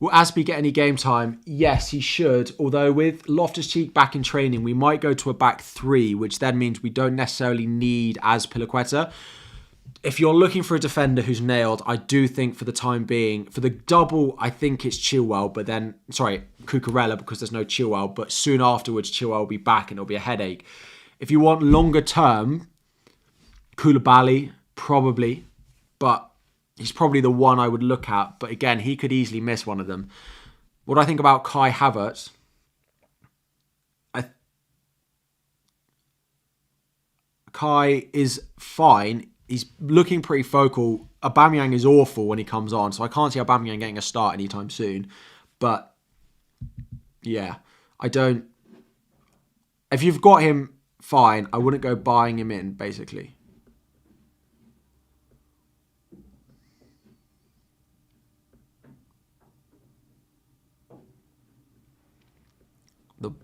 Will Aspie get any game time? Yes, he should. Although with Loftus-Cheek back in training, we might go to a back three, which then means we don't necessarily need Azpilicueta. If you're looking for a defender who's nailed, I do think for the time being, for the double, I think it's Chilwell, but then, sorry, Cucurella, because there's no Chilwell, but soon afterwards, Chilwell will be back and it'll be a headache. If you want longer term, Koulibaly, probably, but he's probably the one I would look at. But again, he could easily miss one of them. What do I think about Kai Havertz? Kai is fine. He's looking pretty focal. Aubameyang is awful when he comes on, so I can't see Aubameyang getting a start anytime soon. But yeah, I don't... If you've got him, fine. I wouldn't go buying him in, basically.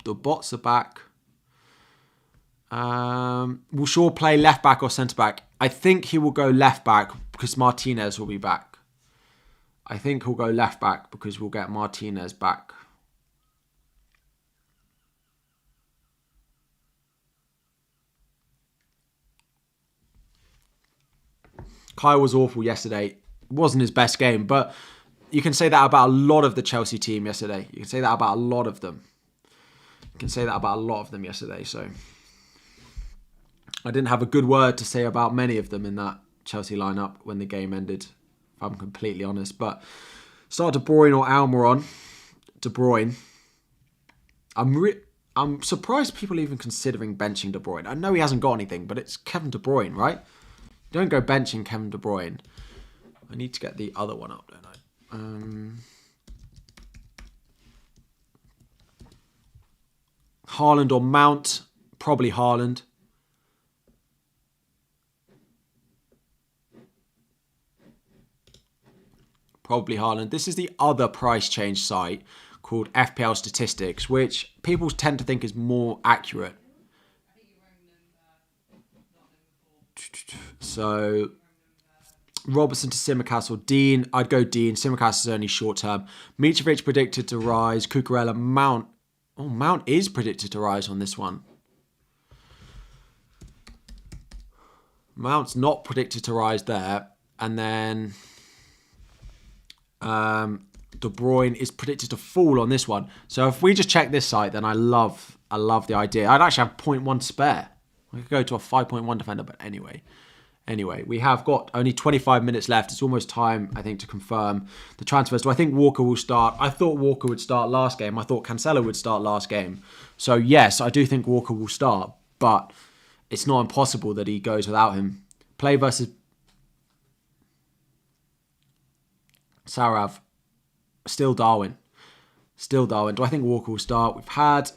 The bots are back. Will Shaw play left back or centre back? I think he will go left back because Martinez will be back. I think he'll go left back because we'll get Martinez back. Kyle was awful yesterday. It wasn't his best game, but you can say that about a lot of the Chelsea team yesterday. You can say that about a lot of them. You can say that about a lot of them yesterday, so... I didn't have a good word to say about many of them in that Chelsea lineup when the game ended, if I'm completely honest. But start De Bruyne or Almiron. De Bruyne. I'm surprised people are even considering benching De Bruyne. I know he hasn't got anything, but it's Kevin De Bruyne, right? Don't go benching Kevin De Bruyne. I need to get the other one up, don't I? Haaland or Mount. Probably Haaland. Probably Haaland. This is the other price change site called FPL Statistics, which people tend to think is more accurate. So, Robertson to Tsimikas or Dean. I'd go Dean. Tsimikas is only short term. Mitrovic predicted to rise. Cucurella, Mount. Oh, Mount is predicted to rise on this one. Mount's not predicted to rise there. And then... De Bruyne is predicted to fall on this one. So if we just check this site, then I love the idea. I'd actually have 0.1 spare. I could go to a 5.1 defender, but anyway, we have got only 25 minutes left. It's almost time, I think, to confirm the transfers. Do I think Walker will start? I thought Walker would start last game. I thought Cancelo would start last game. So yes, I do think Walker will start, but it's not impossible that he goes without him. Play versus Sarav. Still Darwin. Do I think Walker will start? We've had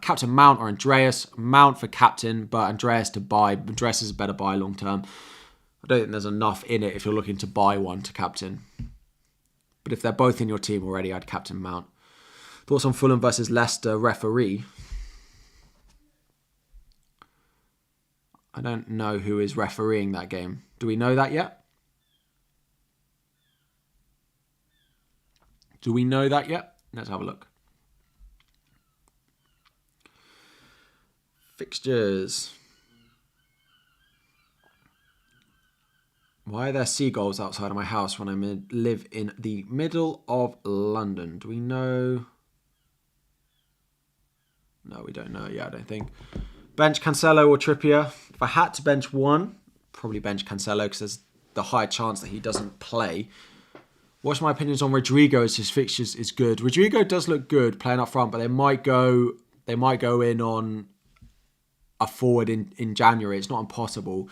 Captain Mount or Andreas. Mount for captain, but Andreas to buy. Andreas is a better buy long term. I don't think there's enough in it if you're looking to buy one to captain. But if they're both in your team already, I'd captain Mount. Thoughts on Fulham versus Leicester referee? I don't know who is refereeing that game. Do we know that yet? Do we know that yet? Let's have a look. Fixtures. Why are there seagulls outside of my house when I live in the middle of London? Do we know? No, we don't know yet, I don't think. Bench Cancelo or Trippier? If I had to bench one, probably bench Cancelo because there's the high chance that he doesn't play. What's my opinions on Rodrigo as his fixtures is good. Rodrigo does look good playing up front, but they might go in on a forward in January. It's not impossible.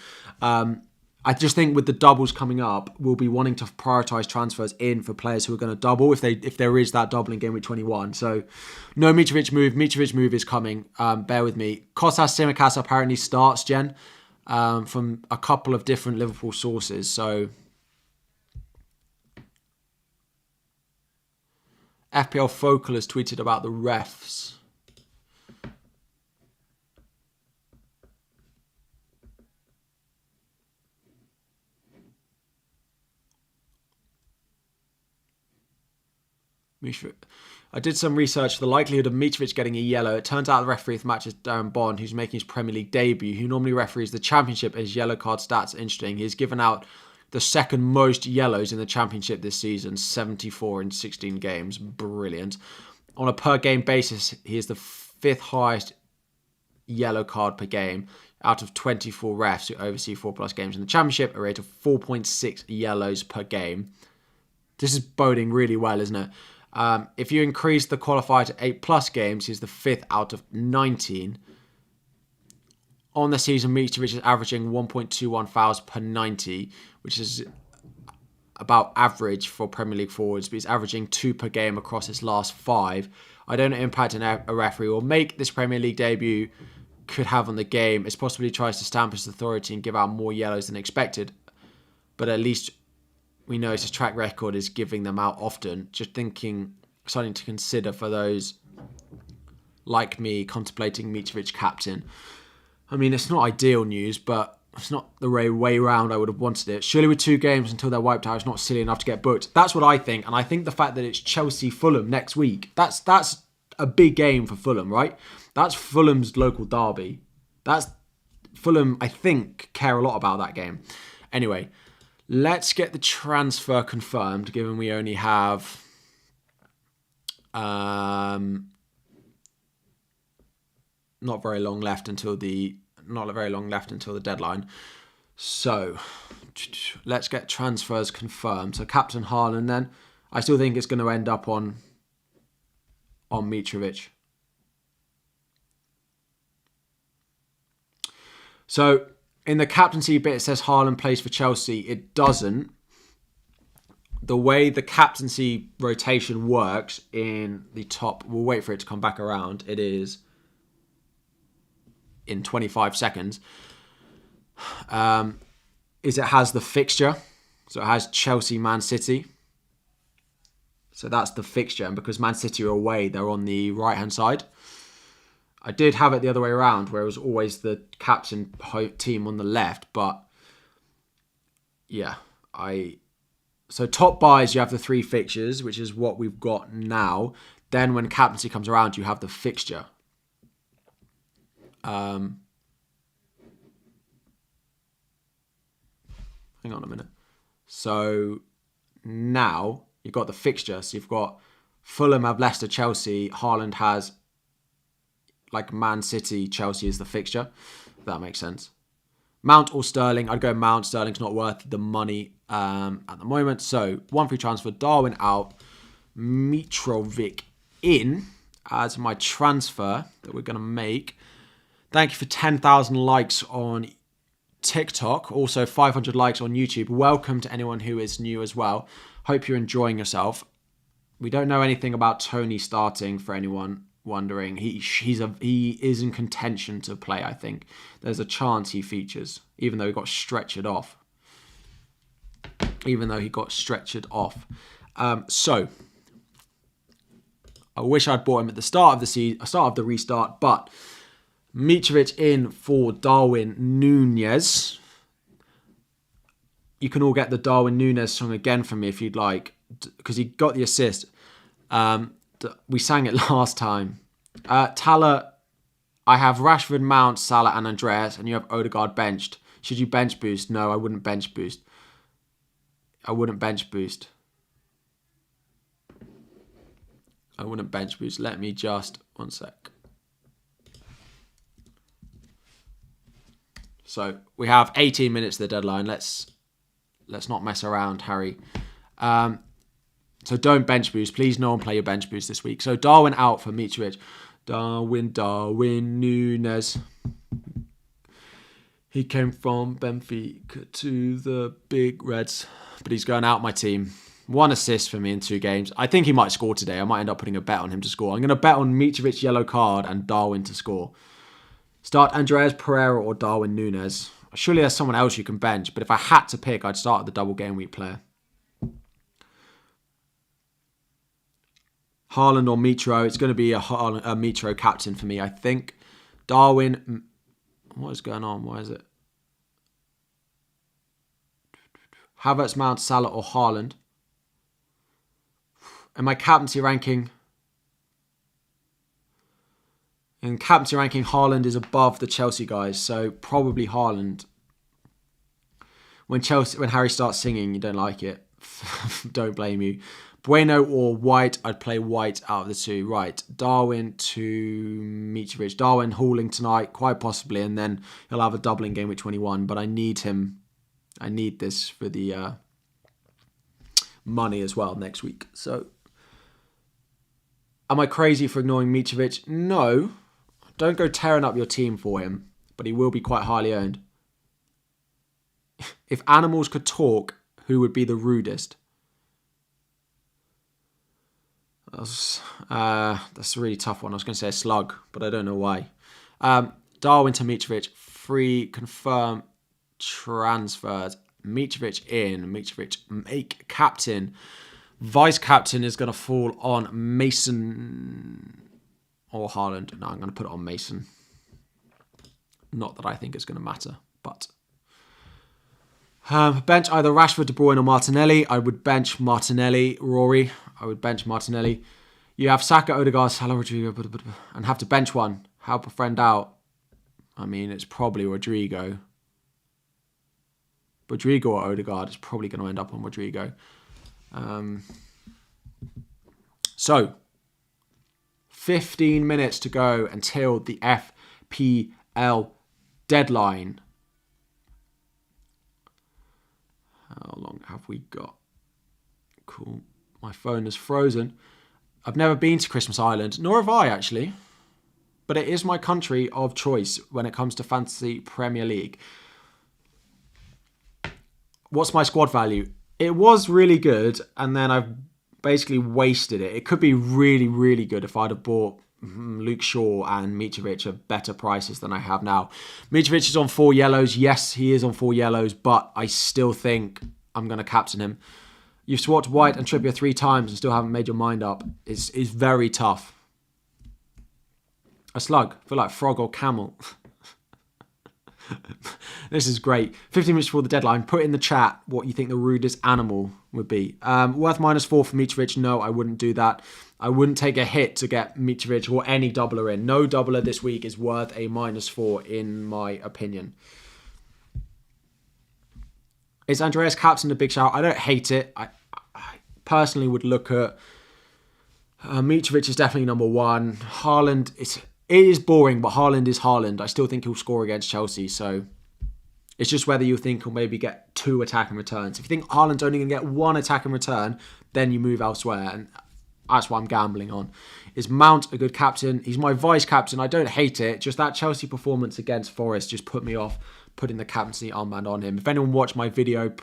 I just think with the doubles coming up, we'll be wanting to prioritise transfers in for players who are going to double if there is that double in Game Week 21. So no Mitrovic move. Mitrovic move is coming. Bear with me. Kostas Tsimikas apparently starts, Jen, from a couple of different Liverpool sources. So FPL Focal has tweeted about the refs. I did some research for the likelihood of Mitrovic getting a yellow. It turns out the referee of the match is Darren Bond, who's making his Premier League debut, who normally referees the Championship. His yellow card stats are interesting. He's given out the second most yellows in the Championship this season, 74 in 16 games. Brilliant. On a per game basis, he is the 5th highest yellow card per game out of 24 refs who oversee 4+ games in the Championship, a rate of 4.6 yellows per game. This is boding really well, isn't it? If you increase the qualifier to 8+ games, he's the 5th out of 19. On the season, Mitrovic is averaging 1.21 fouls per 90, which is about average for Premier League forwards, but he's averaging 2 per game across his last 5. I don't know what impact a referee will make this Premier League debut could have on the game. It's possibly he tries to stamp his authority and give out more yellows than expected, but at least we know his track record is giving them out often. Just thinking, something to consider for those like me contemplating Mitrovic captain. I mean, it's not ideal news, but it's not the way round I would have wanted it. Surely with 2 games until they're wiped out, it's not silly enough to get booked. That's what I think. And I think the fact that it's Chelsea-Fulham next week, that's a big game for Fulham, right? That's Fulham's local derby. That's Fulham, I think, care a lot about that game. Anyway, let's get the transfer confirmed, given we only have not very long left until the deadline. So let's get transfers confirmed. So Captain Haaland then. I still think it's going to end up on Mitrovic. So in the captaincy bit, it says Haaland plays for Chelsea. It doesn't. The way the captaincy rotation works in the top, we'll wait for it to come back around. It is in 25 seconds. It has the fixture. So it has Chelsea, Man City. So that's the fixture. And because Man City are away, they're on the right-hand side. I did have it the other way around, where it was always the captain team on the left. But yeah, so top buys, you have the 3 fixtures, which is what we've got now. Then when captaincy comes around, you have the fixture. Hang on a minute. So now you've got the fixture. So you've got Fulham have Leicester, Chelsea. Haaland has like Man City, Chelsea is the fixture. If that makes sense. Mount or Sterling? I'd go Mount. Sterling's not worth the money at the moment. So 1 free transfer. Darwin out. Mitrovic in as my transfer that we're going to make. Thank you for 10,000 likes on TikTok. Also 500 likes on YouTube. Welcome to anyone who is new as well. Hope you're enjoying yourself. We don't know anything about Tony starting for anyone wondering. He is in contention to play, I think. There's a chance he features, even though he got stretchered off. So I wish I'd bought him at the start of the restart, but Mitrovic in for Darwin Núñez. You can all get the Darwin Núñez song again from me if you'd like, because he got the assist. We sang it last time. Tala, I have Rashford, Mount, Salah and Andreas, and you have Odegaard benched. Should you bench boost? No, I wouldn't bench boost. Let me just, one sec. So we have 18 minutes to the deadline. Let's not mess around, Harry. So don't bench boost. Please no one play your bench boost this week. So Darwin out for Mitrovic. Darwin Núñez. He came from Benfica to the big Reds, but he's going out my team. 1 assist for me in 2 games. I think he might score today. I might end up putting a bet on him to score. I'm going to bet on Mitrovic yellow card and Darwin to score. Start Andreas Pereira or Darwin Núñez. Surely there's someone else you can bench, but if I had to pick, I'd start the double game week player. Haaland or Mitro. It's going to be a Mitro captain for me, I think. Darwin. What is going on? Why is it? Havertz, Mount, Salah or Haaland. And my captaincy ranking. In captaincy ranking, Haaland is above the Chelsea guys, so probably Haaland. When Harry starts singing, you don't like it. Don't blame you. Bueno or White, I'd play White out of the 2. Right, Darwin to Mitrovic. Darwin hauling tonight, quite possibly, and then he'll have a double in game week 21. But I need him. I need this for the money as well next week. So, am I crazy for ignoring Mitrovic? No. Don't go tearing up your team for him, but he will be quite highly owned. If animals could talk, who would be the rudest? That's a really tough one. I was going to say a slug, but I don't know why. Darwin to Mitrovic, free confirm transfers. Mitrovic in, Mitrovic make captain. Vice captain is going to fall on Mason or Haaland. No, I'm going to put it on Mason. Not that I think it's going to matter, but... bench either Rashford, De Bruyne or Martinelli. I would bench Martinelli. Rory, I would bench Martinelli. You have Saka, Odegaard, Salah, Rodrigo, and have to bench one. Help a friend out. I mean, it's probably Rodrigo. Rodrigo or Odegaard is probably going to end up on Rodrigo. So, 15 minutes to go until the FPL deadline. How long have we got? Cool. My phone is frozen. I've never been to Christmas Island, nor have I actually. But it is my country of choice when it comes to Fantasy Premier League. What's my squad value? It was really good, and then I've basically wasted it. It could be really, really good if I'd have bought Luke Shaw and Mitrovic at better prices than I have now. Mitrovic is on 4 yellows. Yes, he is on 4 yellows, but I still think I'm going to captain him. You've swapped White and Trippier 3 times and still haven't made your mind up. It's very tough. A slug. I feel like frog or camel. This is great. 15 minutes before the deadline. Put in the chat what you think the rudest animal would be. Worth -4 for Mitrovic. No, I wouldn't do that. I wouldn't take a hit to get Mitrovic or any doubler in. No doubler this week is worth a -4 in my opinion. Is Andreas captain a big shout? I don't hate it. I personally would look at Mitrovic is definitely number 1. Haaland, it is boring, but Haaland is Haaland. I still think he'll score against Chelsea, so it's just whether you think he'll maybe get 2 attacking returns. If you think Haaland's only going to get 1 attacking return, then you move elsewhere, and that's what I'm gambling on. Is Mount a good captain? He's my vice captain. I don't hate it. Just that Chelsea performance against Forest just put me off putting the captaincy armband on him. If anyone watched my video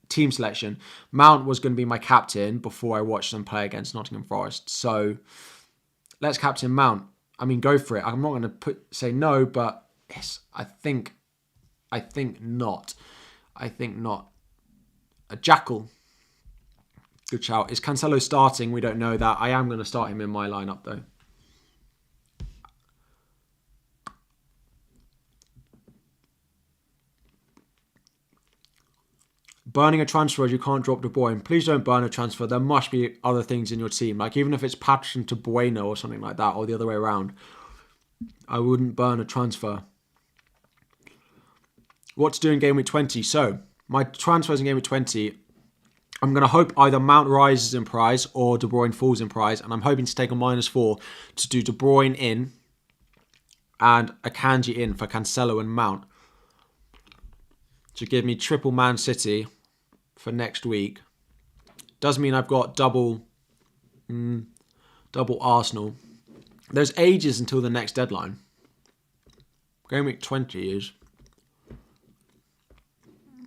team selection, Mount was going to be my captain before I watched them play against Nottingham Forest. So let's captain Mount. I mean, go for it. I'm not going to say no, but yes, I think not. I think not. A Jackal. Good shout. Is Cancelo starting? We don't know that. I am going to start him in my lineup though. Burning a transfer, you can't drop De Bruyne. Please don't burn a transfer. There must be other things in your team. Like even if it's Patterson to Bueno or something like that, or the other way around. I wouldn't burn a transfer. What to do in Game Week 20? So, my transfers in Game Week 20, I'm going to hope either Mount rises in price or De Bruyne falls in price. And I'm hoping to take a -4 to do De Bruyne in and Akanji in for Cancelo and Mount. To give me triple Man City for next week. Does mean I've got double Arsenal. There's ages until the next deadline. Game week 20 is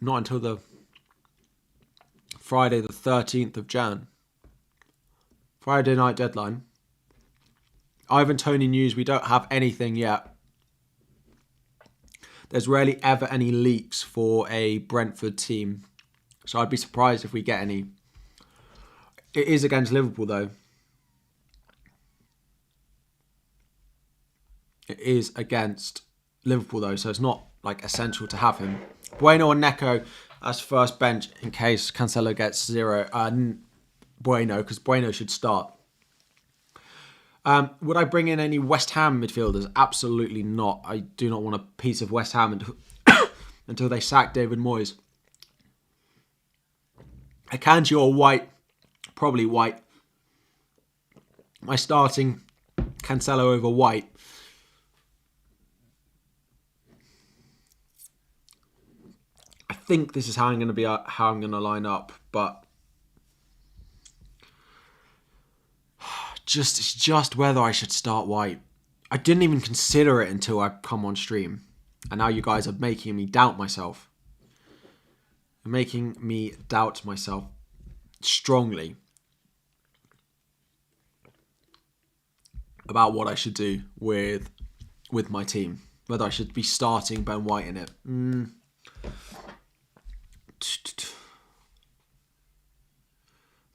Not until the Friday the 13th of Jan. Friday night deadline. Ivan Toney news, we don't have anything yet. There's rarely ever any leaks for a Brentford team. So I'd be surprised if we get any. It is against Liverpool though. It is against Liverpool though, so it's not like essential to have him. Bueno or Neco as first bench in case Cancelo gets 0. Bueno, because Bueno should start. Would I bring in any West Ham midfielders? Absolutely not. I do not want a piece of West Ham until they sack David Moyes. Akanji or White? Probably White. My starting Cancelo over White. I think this is how I'm going to line up, but it's just whether I should start White. I didn't even consider it until I come on stream, and now you guys are making me doubt myself. You're making me doubt myself strongly about what I should do with my team. Whether I should be starting Ben White in it.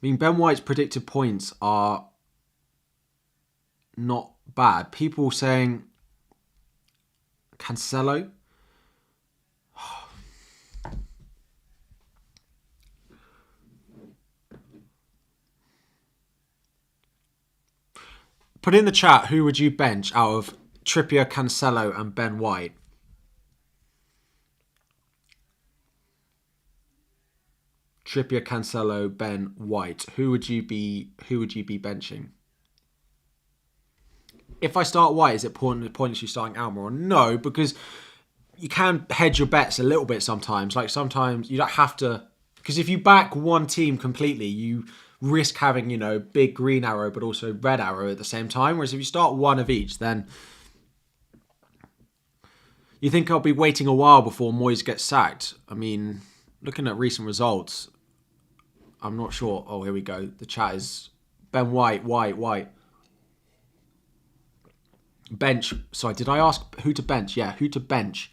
I mean, Ben White's predicted points are not bad. People saying Cancelo. Put in the chat, who would you bench out of Trippier, Cancelo and Ben White? Trippier, Cancelo, Ben White. Who would you be benching? If I start White, is it pointless you starting Almiron? No, because you can hedge your bets a little bit sometimes. Like sometimes you don't have to, because if you back one team completely, you risk having, big green arrow but also red arrow at the same time. Whereas if you start one of each, then you think I'll be waiting a while before Moyes gets sacked. I mean, looking at recent results, I'm not sure. Oh, here we go. The chat is Ben White. Bench. Sorry, did I ask who to bench? Yeah, who to bench.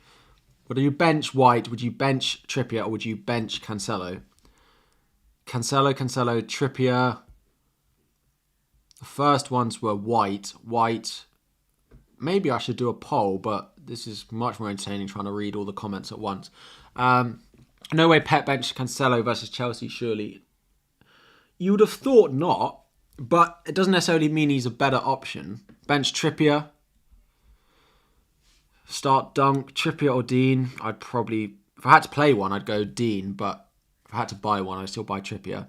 Would you bench White? Would you bench Trippier? Or would you bench Cancelo? Cancelo, Trippier. The first ones were White. Maybe I should do a poll, but this is much more entertaining trying to read all the comments at once. No way Pep bench Cancelo versus Chelsea, surely. You would have thought not, but it doesn't necessarily mean he's a better option. Bench Trippier. Start Dunk, Trippier or Dean. I'd probably, if I had to play one, I'd go Dean, but if I had to buy one, I'd still buy Trippier.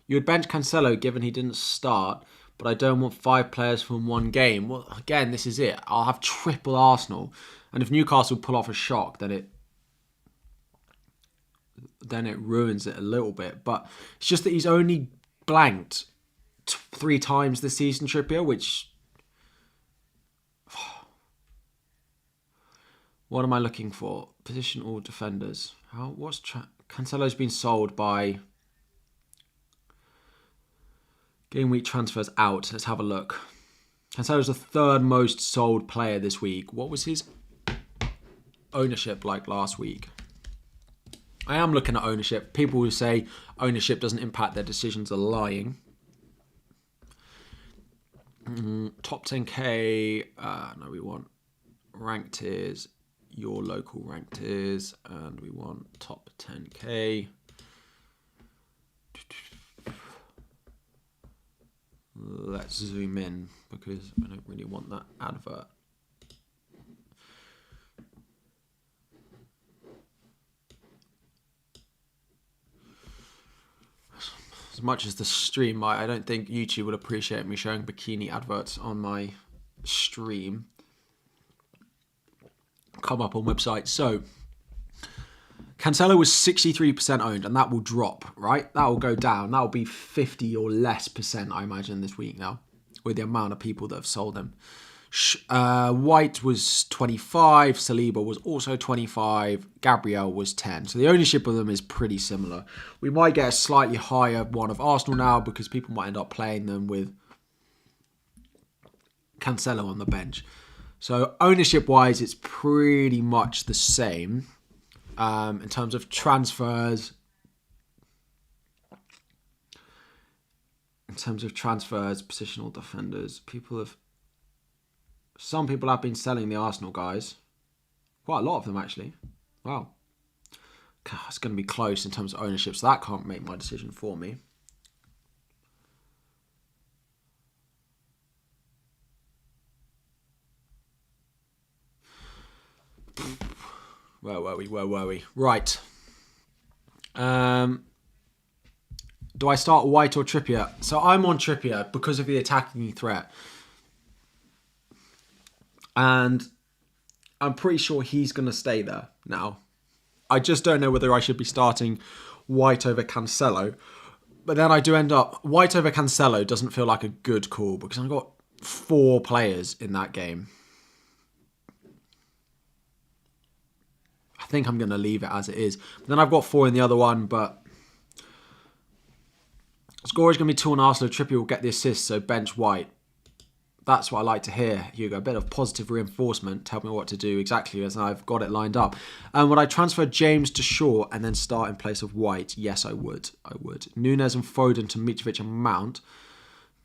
You would bench Cancelo given he didn't start, but I don't want 5 players from one game. Well, again, this is it. I'll have triple Arsenal. And if Newcastle pull off a shock, then it ruins it a little bit. But it's just that he's only blanked 3 times this season, Trippier, which... What am I looking for? Position all defenders. Cancelo's been sold by... Gameweek transfers out. Let's have a look. Cancelo's the 3rd most sold player this week. What was his ownership like last week? I am looking at ownership. People who say ownership doesn't impact their decisions are lying. Top 10k. No, we want ranked tiers. Your local ranked tiers. And we want top 10k. Let's zoom in because I don't really want that advert. As much as the stream, I don't think YouTube would appreciate me showing bikini adverts on my stream. Come up on website. So, Cancelo was 63% owned, and that will drop, right? That will go down. That will be 50 or less percent, I imagine, this week now, with the amount of people that have sold them. White was 25, Saliba was also 25, Gabriel was 10. So the ownership of them is pretty similar. We might get a slightly higher one of Arsenal now because people might end up playing them with Cancelo on the bench. So ownership-wise, it's pretty much the same. In terms of transfers, positional defenders, some people have been selling the Arsenal guys. Quite a lot of them, actually. Wow. God, it's going to be close in terms of ownership, so that can't make my decision for me. Where were we? Right. Do I start White or Trippier? So I'm on Trippier because of the attacking threat. And I'm pretty sure he's going to stay there now. I just don't know whether I should be starting White over Cancelo. But then I do end up... White over Cancelo doesn't feel like a good call because I've got 4 players in that game. I think I'm going to leave it as it is. But then I've got 4 in the other one, but... Score is going to be 2 on Arsenal. Trippier will get the assist, so bench White. That's what I like to hear, Hugo. A bit of positive reinforcement. Tell me what to do exactly as I've got it lined up. Would I transfer James to Shaw and then start in place of White? Yes, I would. Nunes and Foden to Mitrovic and Mount.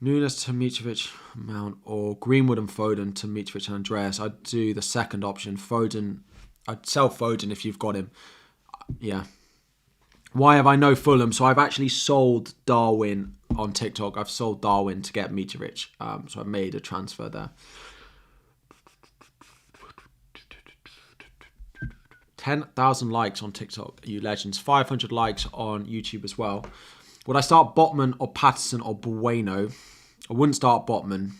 Nunes to Mitrovic, Mount, or Greenwood and Foden to Mitrovic and Andreas. I'd do the second option. Foden. I'd sell Foden if you've got him. Yeah. Why have I no Fulham? So I've actually sold Darwin on TikTok. I've sold Darwin to get Mitrovic. So I made a transfer there. 10,000 likes on TikTok, you legends. 500 likes on YouTube as well. Would I start Botman or Patterson or Bueno? I wouldn't start Botman.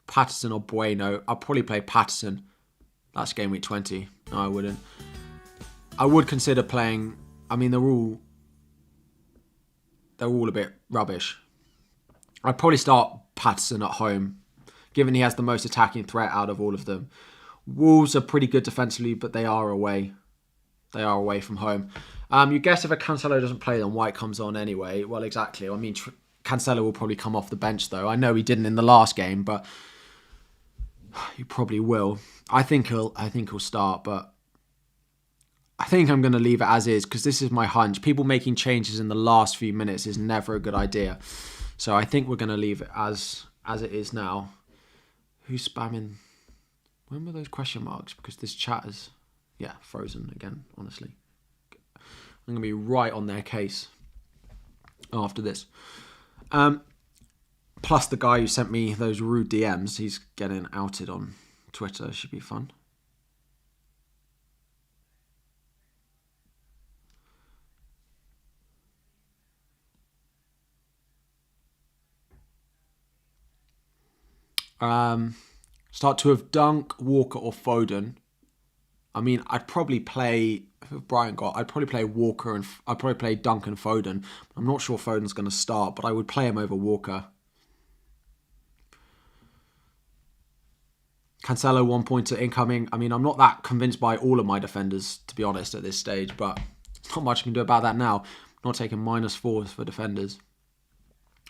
Patterson or Bueno. I'll probably play Patterson. That's game week 20. No, I wouldn't. I would consider playing... I mean, they're all a bit rubbish. I'd probably start Patterson at home, given he has the most attacking threat out of all of them. Wolves are pretty good defensively, but they are away. They are away from home. You guess if a Cancelo doesn't play, then White comes on anyway. Well, exactly. I mean, Cancelo will probably come off the bench, though. I know he didn't in the last game, but he probably will. I think he'll start, but I think I'm going to leave it as is because this is my hunch. People making changes in the last few minutes is never a good idea. So I think we're going to leave it as it is now. Who's spamming? When were those question marks? Because this chat is, frozen again, honestly. I'm going to be right on their case after this. Plus the guy who sent me those rude DMs, he's getting outed on Twitter. Should be fun. Start 2 of Dunk, Walker or Foden. I mean, I'd probably play... If Brian got... I'd probably play Walker and... I'd probably play Dunk and Foden. I'm not sure Foden's going to start, but I would play him over Walker. Cancelo 1-pointer incoming. I mean, I'm not that convinced by all of my defenders, to be honest, at this stage, but not much I can do about that now. I'm not taking -4s for defenders.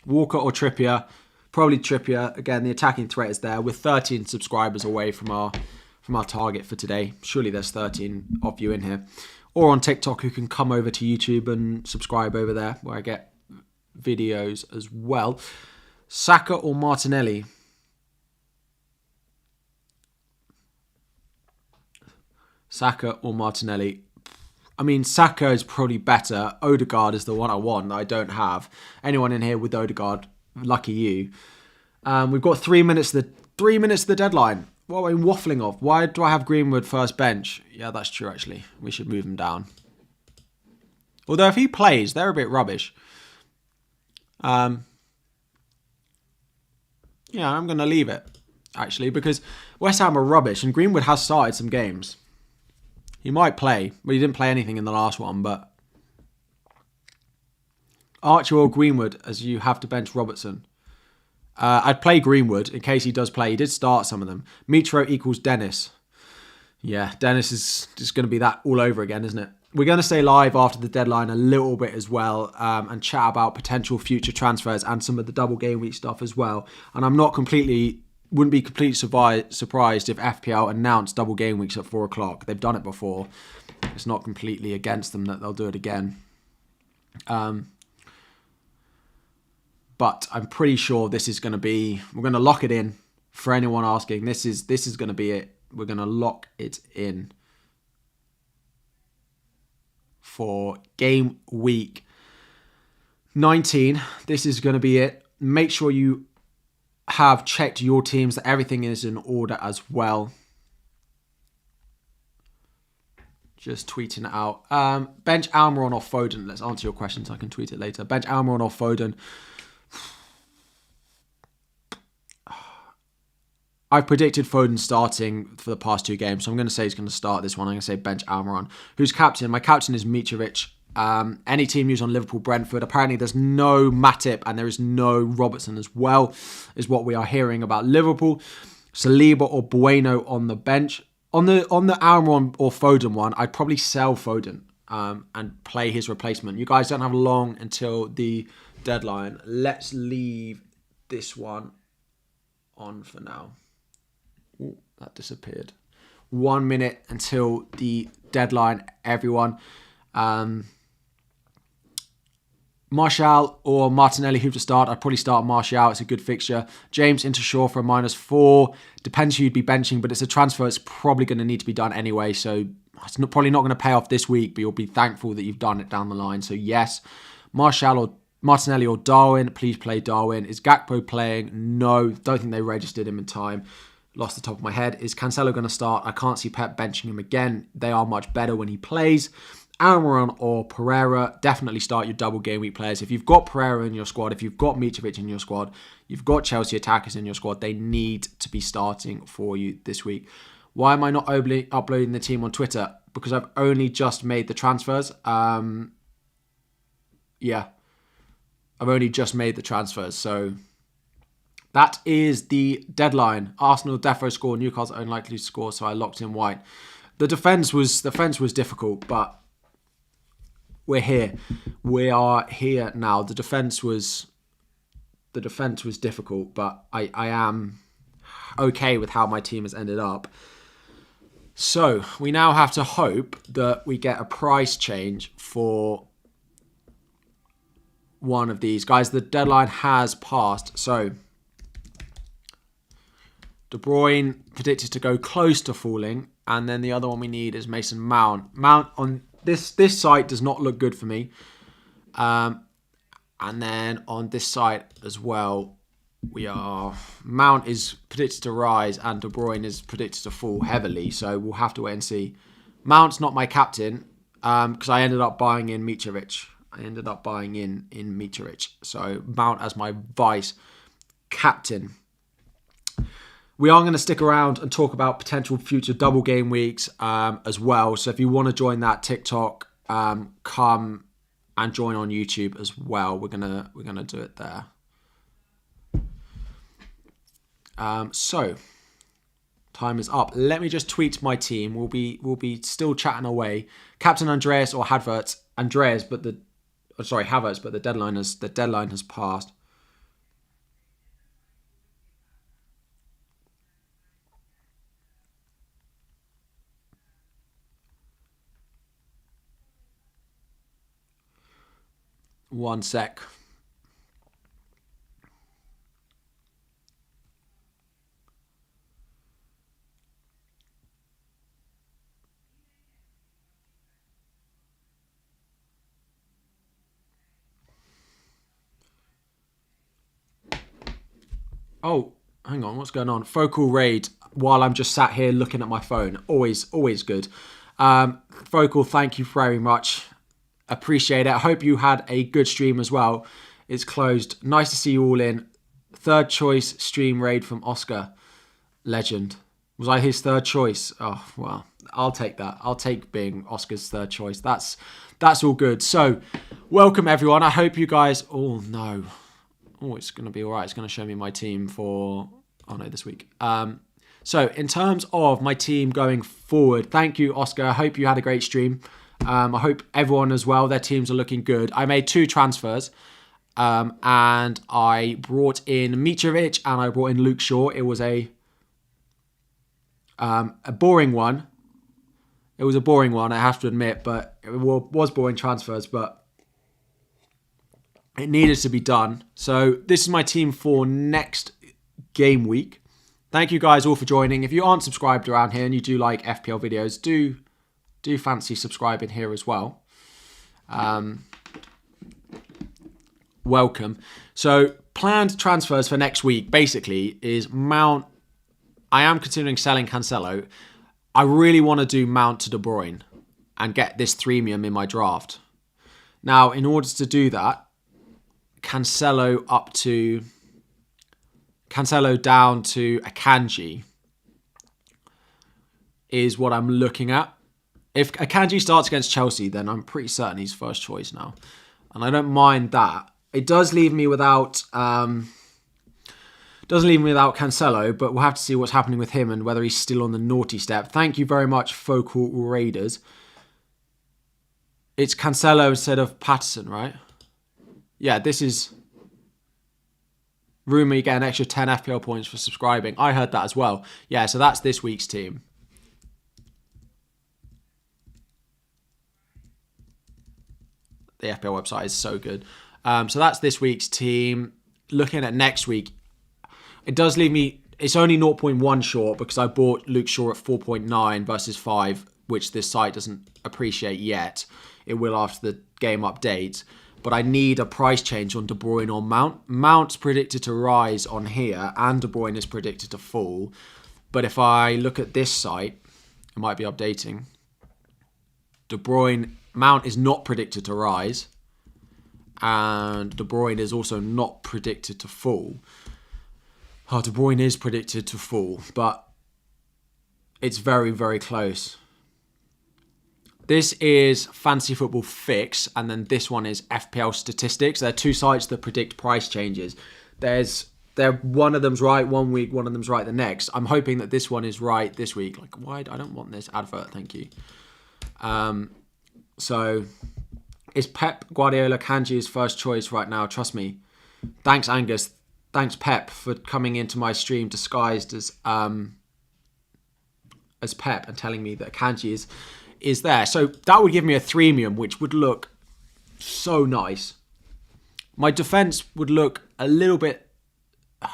Walker or Trippier... Probably Trippier. Again, the attacking threat is there. We're 13 subscribers away from our target for today. Surely there's 13 of you in here. Or on TikTok who can come over to YouTube and subscribe over there where I get videos as well. Saka or Martinelli? Saka or Martinelli? I mean, Saka is probably better. Odegaard is the one I want that I don't have. Anyone in here with Odegaard... Lucky you. We've got 3 minutes to the deadline. What am I waffling off? Why do I have Greenwood first bench? Yeah, that's true, actually. We should move him down. Although if he plays, they're a bit rubbish. Yeah, I'm going to leave it, actually, because West Ham are rubbish, and Greenwood has started some games. He might play, but he didn't play anything in the last one, but... Archer or Greenwood, as you have to bench Robertson. I'd play Greenwood in case he does play. He did start some of them. Mitro equals Dennis. Yeah, Dennis is just going to be that all over again, isn't it? We're going to stay live after the deadline a little bit as well, and chat about potential future transfers and some of the double game week stuff as well. And I'm not wouldn't be completely surprised if FPL announced double game weeks at 4 o'clock. They've done it before. It's not completely against them that they'll do it again. But I'm pretty sure this is going to be... We're going to lock it in. For anyone asking, this is going to be it. We're going to lock it in for game week 19. This is going to be it. Make sure you have checked your teams, that everything is in order as well. Just tweeting it out. Bench Almiron or Foden. Let's answer your questions. I can tweet it later. Bench Almiron or Foden. I've predicted Foden starting for the past 2 games, so I'm going to say he's going to start this one. I'm going to say bench Almiron. Who's captain? My captain is Mitrovic. Any team news on Liverpool, Brentford? Apparently there's no Matip and there is no Robertson as well, is what we are hearing about Liverpool. Saliba or Bueno on the bench. On the Almiron or Foden one, I'd probably sell Foden and play his replacement. You guys don't have long until the deadline. Let's leave this one on for now. Ooh, that disappeared. 1 minute until the deadline, everyone. Martial or Martinelli, who to start? I'd probably start Martial. It's a good fixture. James into Shaw for a -4. Depends who you'd be benching, but it's a transfer that's probably going to need to be done anyway. So it's probably not going to pay off this week, but you'll be thankful that you've done it down the line. So yes, Martial or Martinelli or Darwin. Please play Darwin. Is Gakpo playing? No. Don't think they registered him in time. Lost the top of my head. Is Cancelo going to start? I can't see Pep benching him again. They are much better when he plays. Almiron or Pereira, definitely start your double game week players. If you've got Pereira in your squad, if you've got Mitrovic in your squad, you've got Chelsea attackers in your squad, they need to be starting for you this week. Why am I not uploading the team on Twitter? Because I've only just made the transfers. Yeah. I've only just made the transfers, so that is the deadline. Arsenal defo score, Newcastle unlikely to score, so I locked in White. The defence was difficult, but we're here. We are here now. The defence was difficult, but I am okay with how my team has ended up. So we now have to hope that we get a price change for one of these. Guys, the deadline has passed, so De Bruyne predicted to go close to falling, and then the other one we need is Mason Mount. Mount on this site does not look good for me. And then on this site as well, Mount is predicted to rise and De Bruyne is predicted to fall heavily, so we'll have to wait and see. Mount's not my captain because I ended up buying in Mitrovic. So Mount as my vice captain. We are going to stick around and talk about potential future double game weeks as well. So if you want to join that TikTok, come and join on YouTube as well. We're gonna do it there. So time is up. Let me just tweet my team. We'll be still chatting away. Captain Andreas or Havertz. Havertz, but the deadline has passed. One sec. Oh, hang on. What's going on? Focal raid while I'm just sat here looking at my phone. Always good. Focal, thank you very much. Appreciate it. I hope you had a good stream as well. It's closed. Nice to see you all in. Third choice stream raid from Oscar. Legend. Was I his third choice? Oh, well, I'll take that. I'll take being Oscar's third choice. That's all good. So, welcome everyone. I hope you guys... Oh, no. Oh, it's going to be all right. It's going to show me my team for, oh no, this week. So in terms of my team going forward, thank you, Oscar. I hope you had a great stream. I hope everyone as well, their teams are looking good. I made 2 transfers and I brought in Mitrovic and I brought in Luke Shaw. It was a boring one. It was a boring one, I have to admit, but it was boring transfers, but it needed to be done. So this is my team for next game week. Thank you guys all for joining. If you aren't subscribed around here and you do like FPL videos, do fancy subscribing here as well. Welcome. So planned transfers for next week basically is Mount. I am considering selling Cancelo. I really want to do Mount to De Bruyne and get this 3-mium in my draft. Now, in order to do that, Cancelo down to Akanji is what I'm looking at. If Akanji starts against Chelsea, then I'm pretty certain he's first choice now. And I don't mind that. It does leave me without Cancelo, but we'll have to see what's happening with him and whether he's still on the naughty step. Thank you very much, Focal Raiders. It's Cancelo instead of Patterson, right? Yeah, this is... Rumour you get an extra 10 FPL points for subscribing. I heard that as well. Yeah, so that's this week's team. The FPL website is so good. So that's this week's team. Looking at next week, it does leave me... It's only 0.1 short because I bought Luke Shaw at 4.9 versus 5, which this site doesn't appreciate yet. It will after the game update. But I need a price change on De Bruyne or Mount. Mount's predicted to rise on here and De Bruyne is predicted to fall. But if I look at this site, it might be updating. De Bruyne, Mount is not predicted to rise. And De Bruyne is also not predicted to fall. Oh, De Bruyne is predicted to fall, but it's very, very close. This is Fantasy Football Fix, and then this one is FPL Statistics. They're 2 sites that predict price changes. One of them's right one week, one of them's right the next. I'm hoping that this one is right this week. Like, why? I don't want this advert, thank you. So, is Pep Guardiola Kanji's first choice right now? Trust me. Thanks, Angus. Thanks, Pep, for coming into my stream disguised as Pep and telling me that Kanji is there. So that would give me a 3-mium, which would look so nice. My defense would look a little bit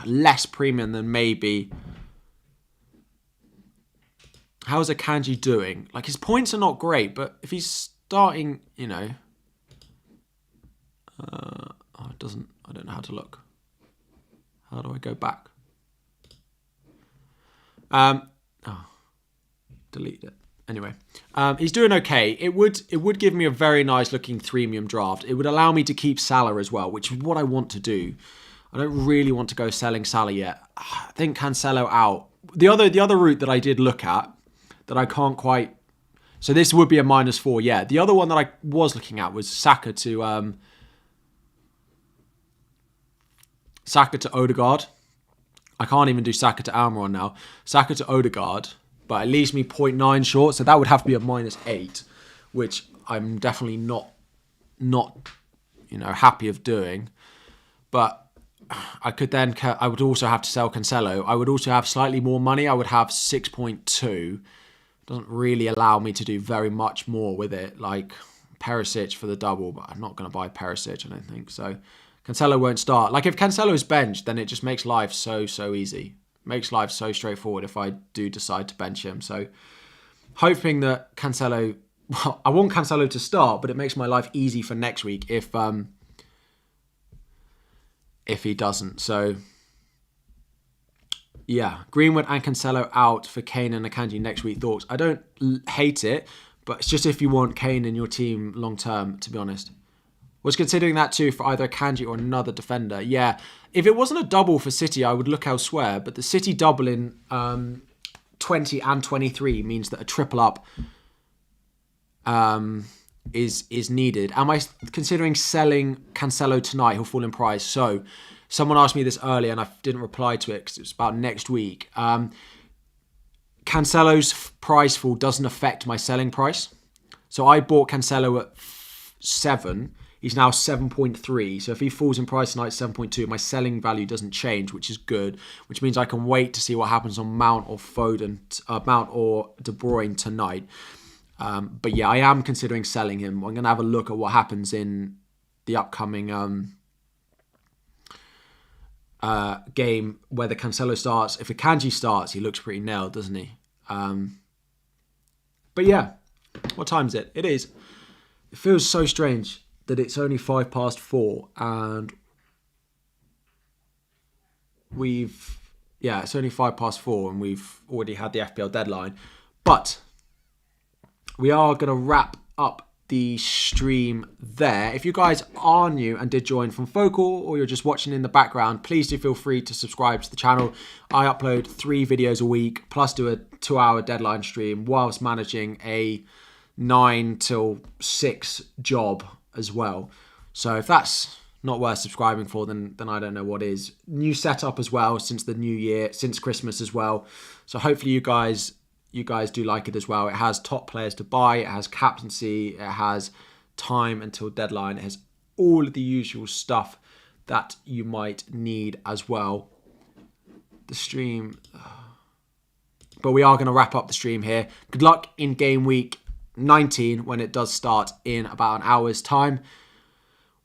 less premium than maybe. How's Akanji doing? Like, his points are not great, but if he's starting, you know... it doesn't... I don't know how to look. How do I go back? Delete it. Anyway, he's doing okay. It would give me a very nice looking 3-mium draft. It would allow me to keep Salah as well, which is what I want to do. I don't really want to go selling Salah yet. I think Cancelo out. The other route that I did look at that I can't quite. So this would be a -4. Yeah, the other one that I was looking at was Saka to Odegaard. I can't even do Saka to Almiron now. Saka to Odegaard. But it leaves me 0.9 short, so that would have to be a -8, which I'm definitely not happy of doing. But I would also have to sell Cancelo. I would also have slightly more money. I would have 6.2. Doesn't really allow me to do very much more with it, like Perisic for the double, but I'm not going to buy Perisic, I don't think. So Cancelo won't start. Like, if Cancelo is benched, then it just makes life so easy. Makes life so straightforward if I do decide to bench him. So hoping that Cancelo... Well, I want Cancelo to start, but it makes my life easy for next week if he doesn't. So, yeah. Greenwood and Cancelo out for Kane and Akanji next week. Thoughts? I don't hate it, but it's just if you want Kane in your team long term, to be honest. Was considering that too for either Akanji or another defender. Yeah. If it wasn't a double for City, I would look elsewhere. But the City double in 20 and 23 means that a triple up is needed. Am I considering selling Cancelo tonight? He'll fall in price. So Someone asked me this earlier and I didn't reply to it because it's about next week. Cancelo's price fall doesn't affect my selling price. So I bought Cancelo at 7. He's now 7.3. So if he falls in price tonight, 7.2, my selling value doesn't change, which is good. Which means I can wait to see what happens on Mount or Mount or De Bruyne tonight. But yeah, I am considering selling him. I'm going to have a look at what happens in the upcoming game, whether Cancelo starts. If Akanji starts, he looks pretty nailed, doesn't he? But yeah, what time is it? It feels so strange that it's only 4:05 and it's only 4:05 and we've already had the FPL deadline. But we are going to wrap up the stream there. If you guys are new and did join from Focal or you're just watching in the background, please do feel free to subscribe to the channel. I upload 3 videos a week plus do a 2-hour deadline stream whilst managing a 9 till 6 job as well. So if that's not worth subscribing for, then I don't know what is. New setup as well since the new year, since Christmas as well. So hopefully you guys do like it as well. It has top players to buy. It has captaincy. It has time until deadline. It has all of the usual stuff that you might need as well. The stream. But we are going to wrap up the stream here. Good luck in game week 19 when it does start in about an hour's time.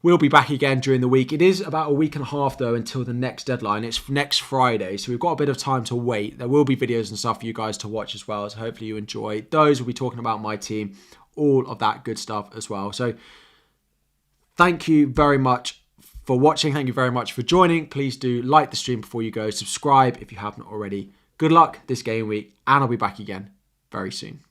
We'll be back again during the week. It is about a week and a half, though, until the next deadline. It's next Friday, so we've got a bit of time to wait. There will be videos and stuff for you guys to watch as well, so hopefully you enjoy those. We'll be talking about my team, all of that good stuff as well. So thank you very much for watching. Thank you very much for joining. Please do like the stream before you go. Subscribe if you haven't already. Good luck this game week, and I'll be back again very soon.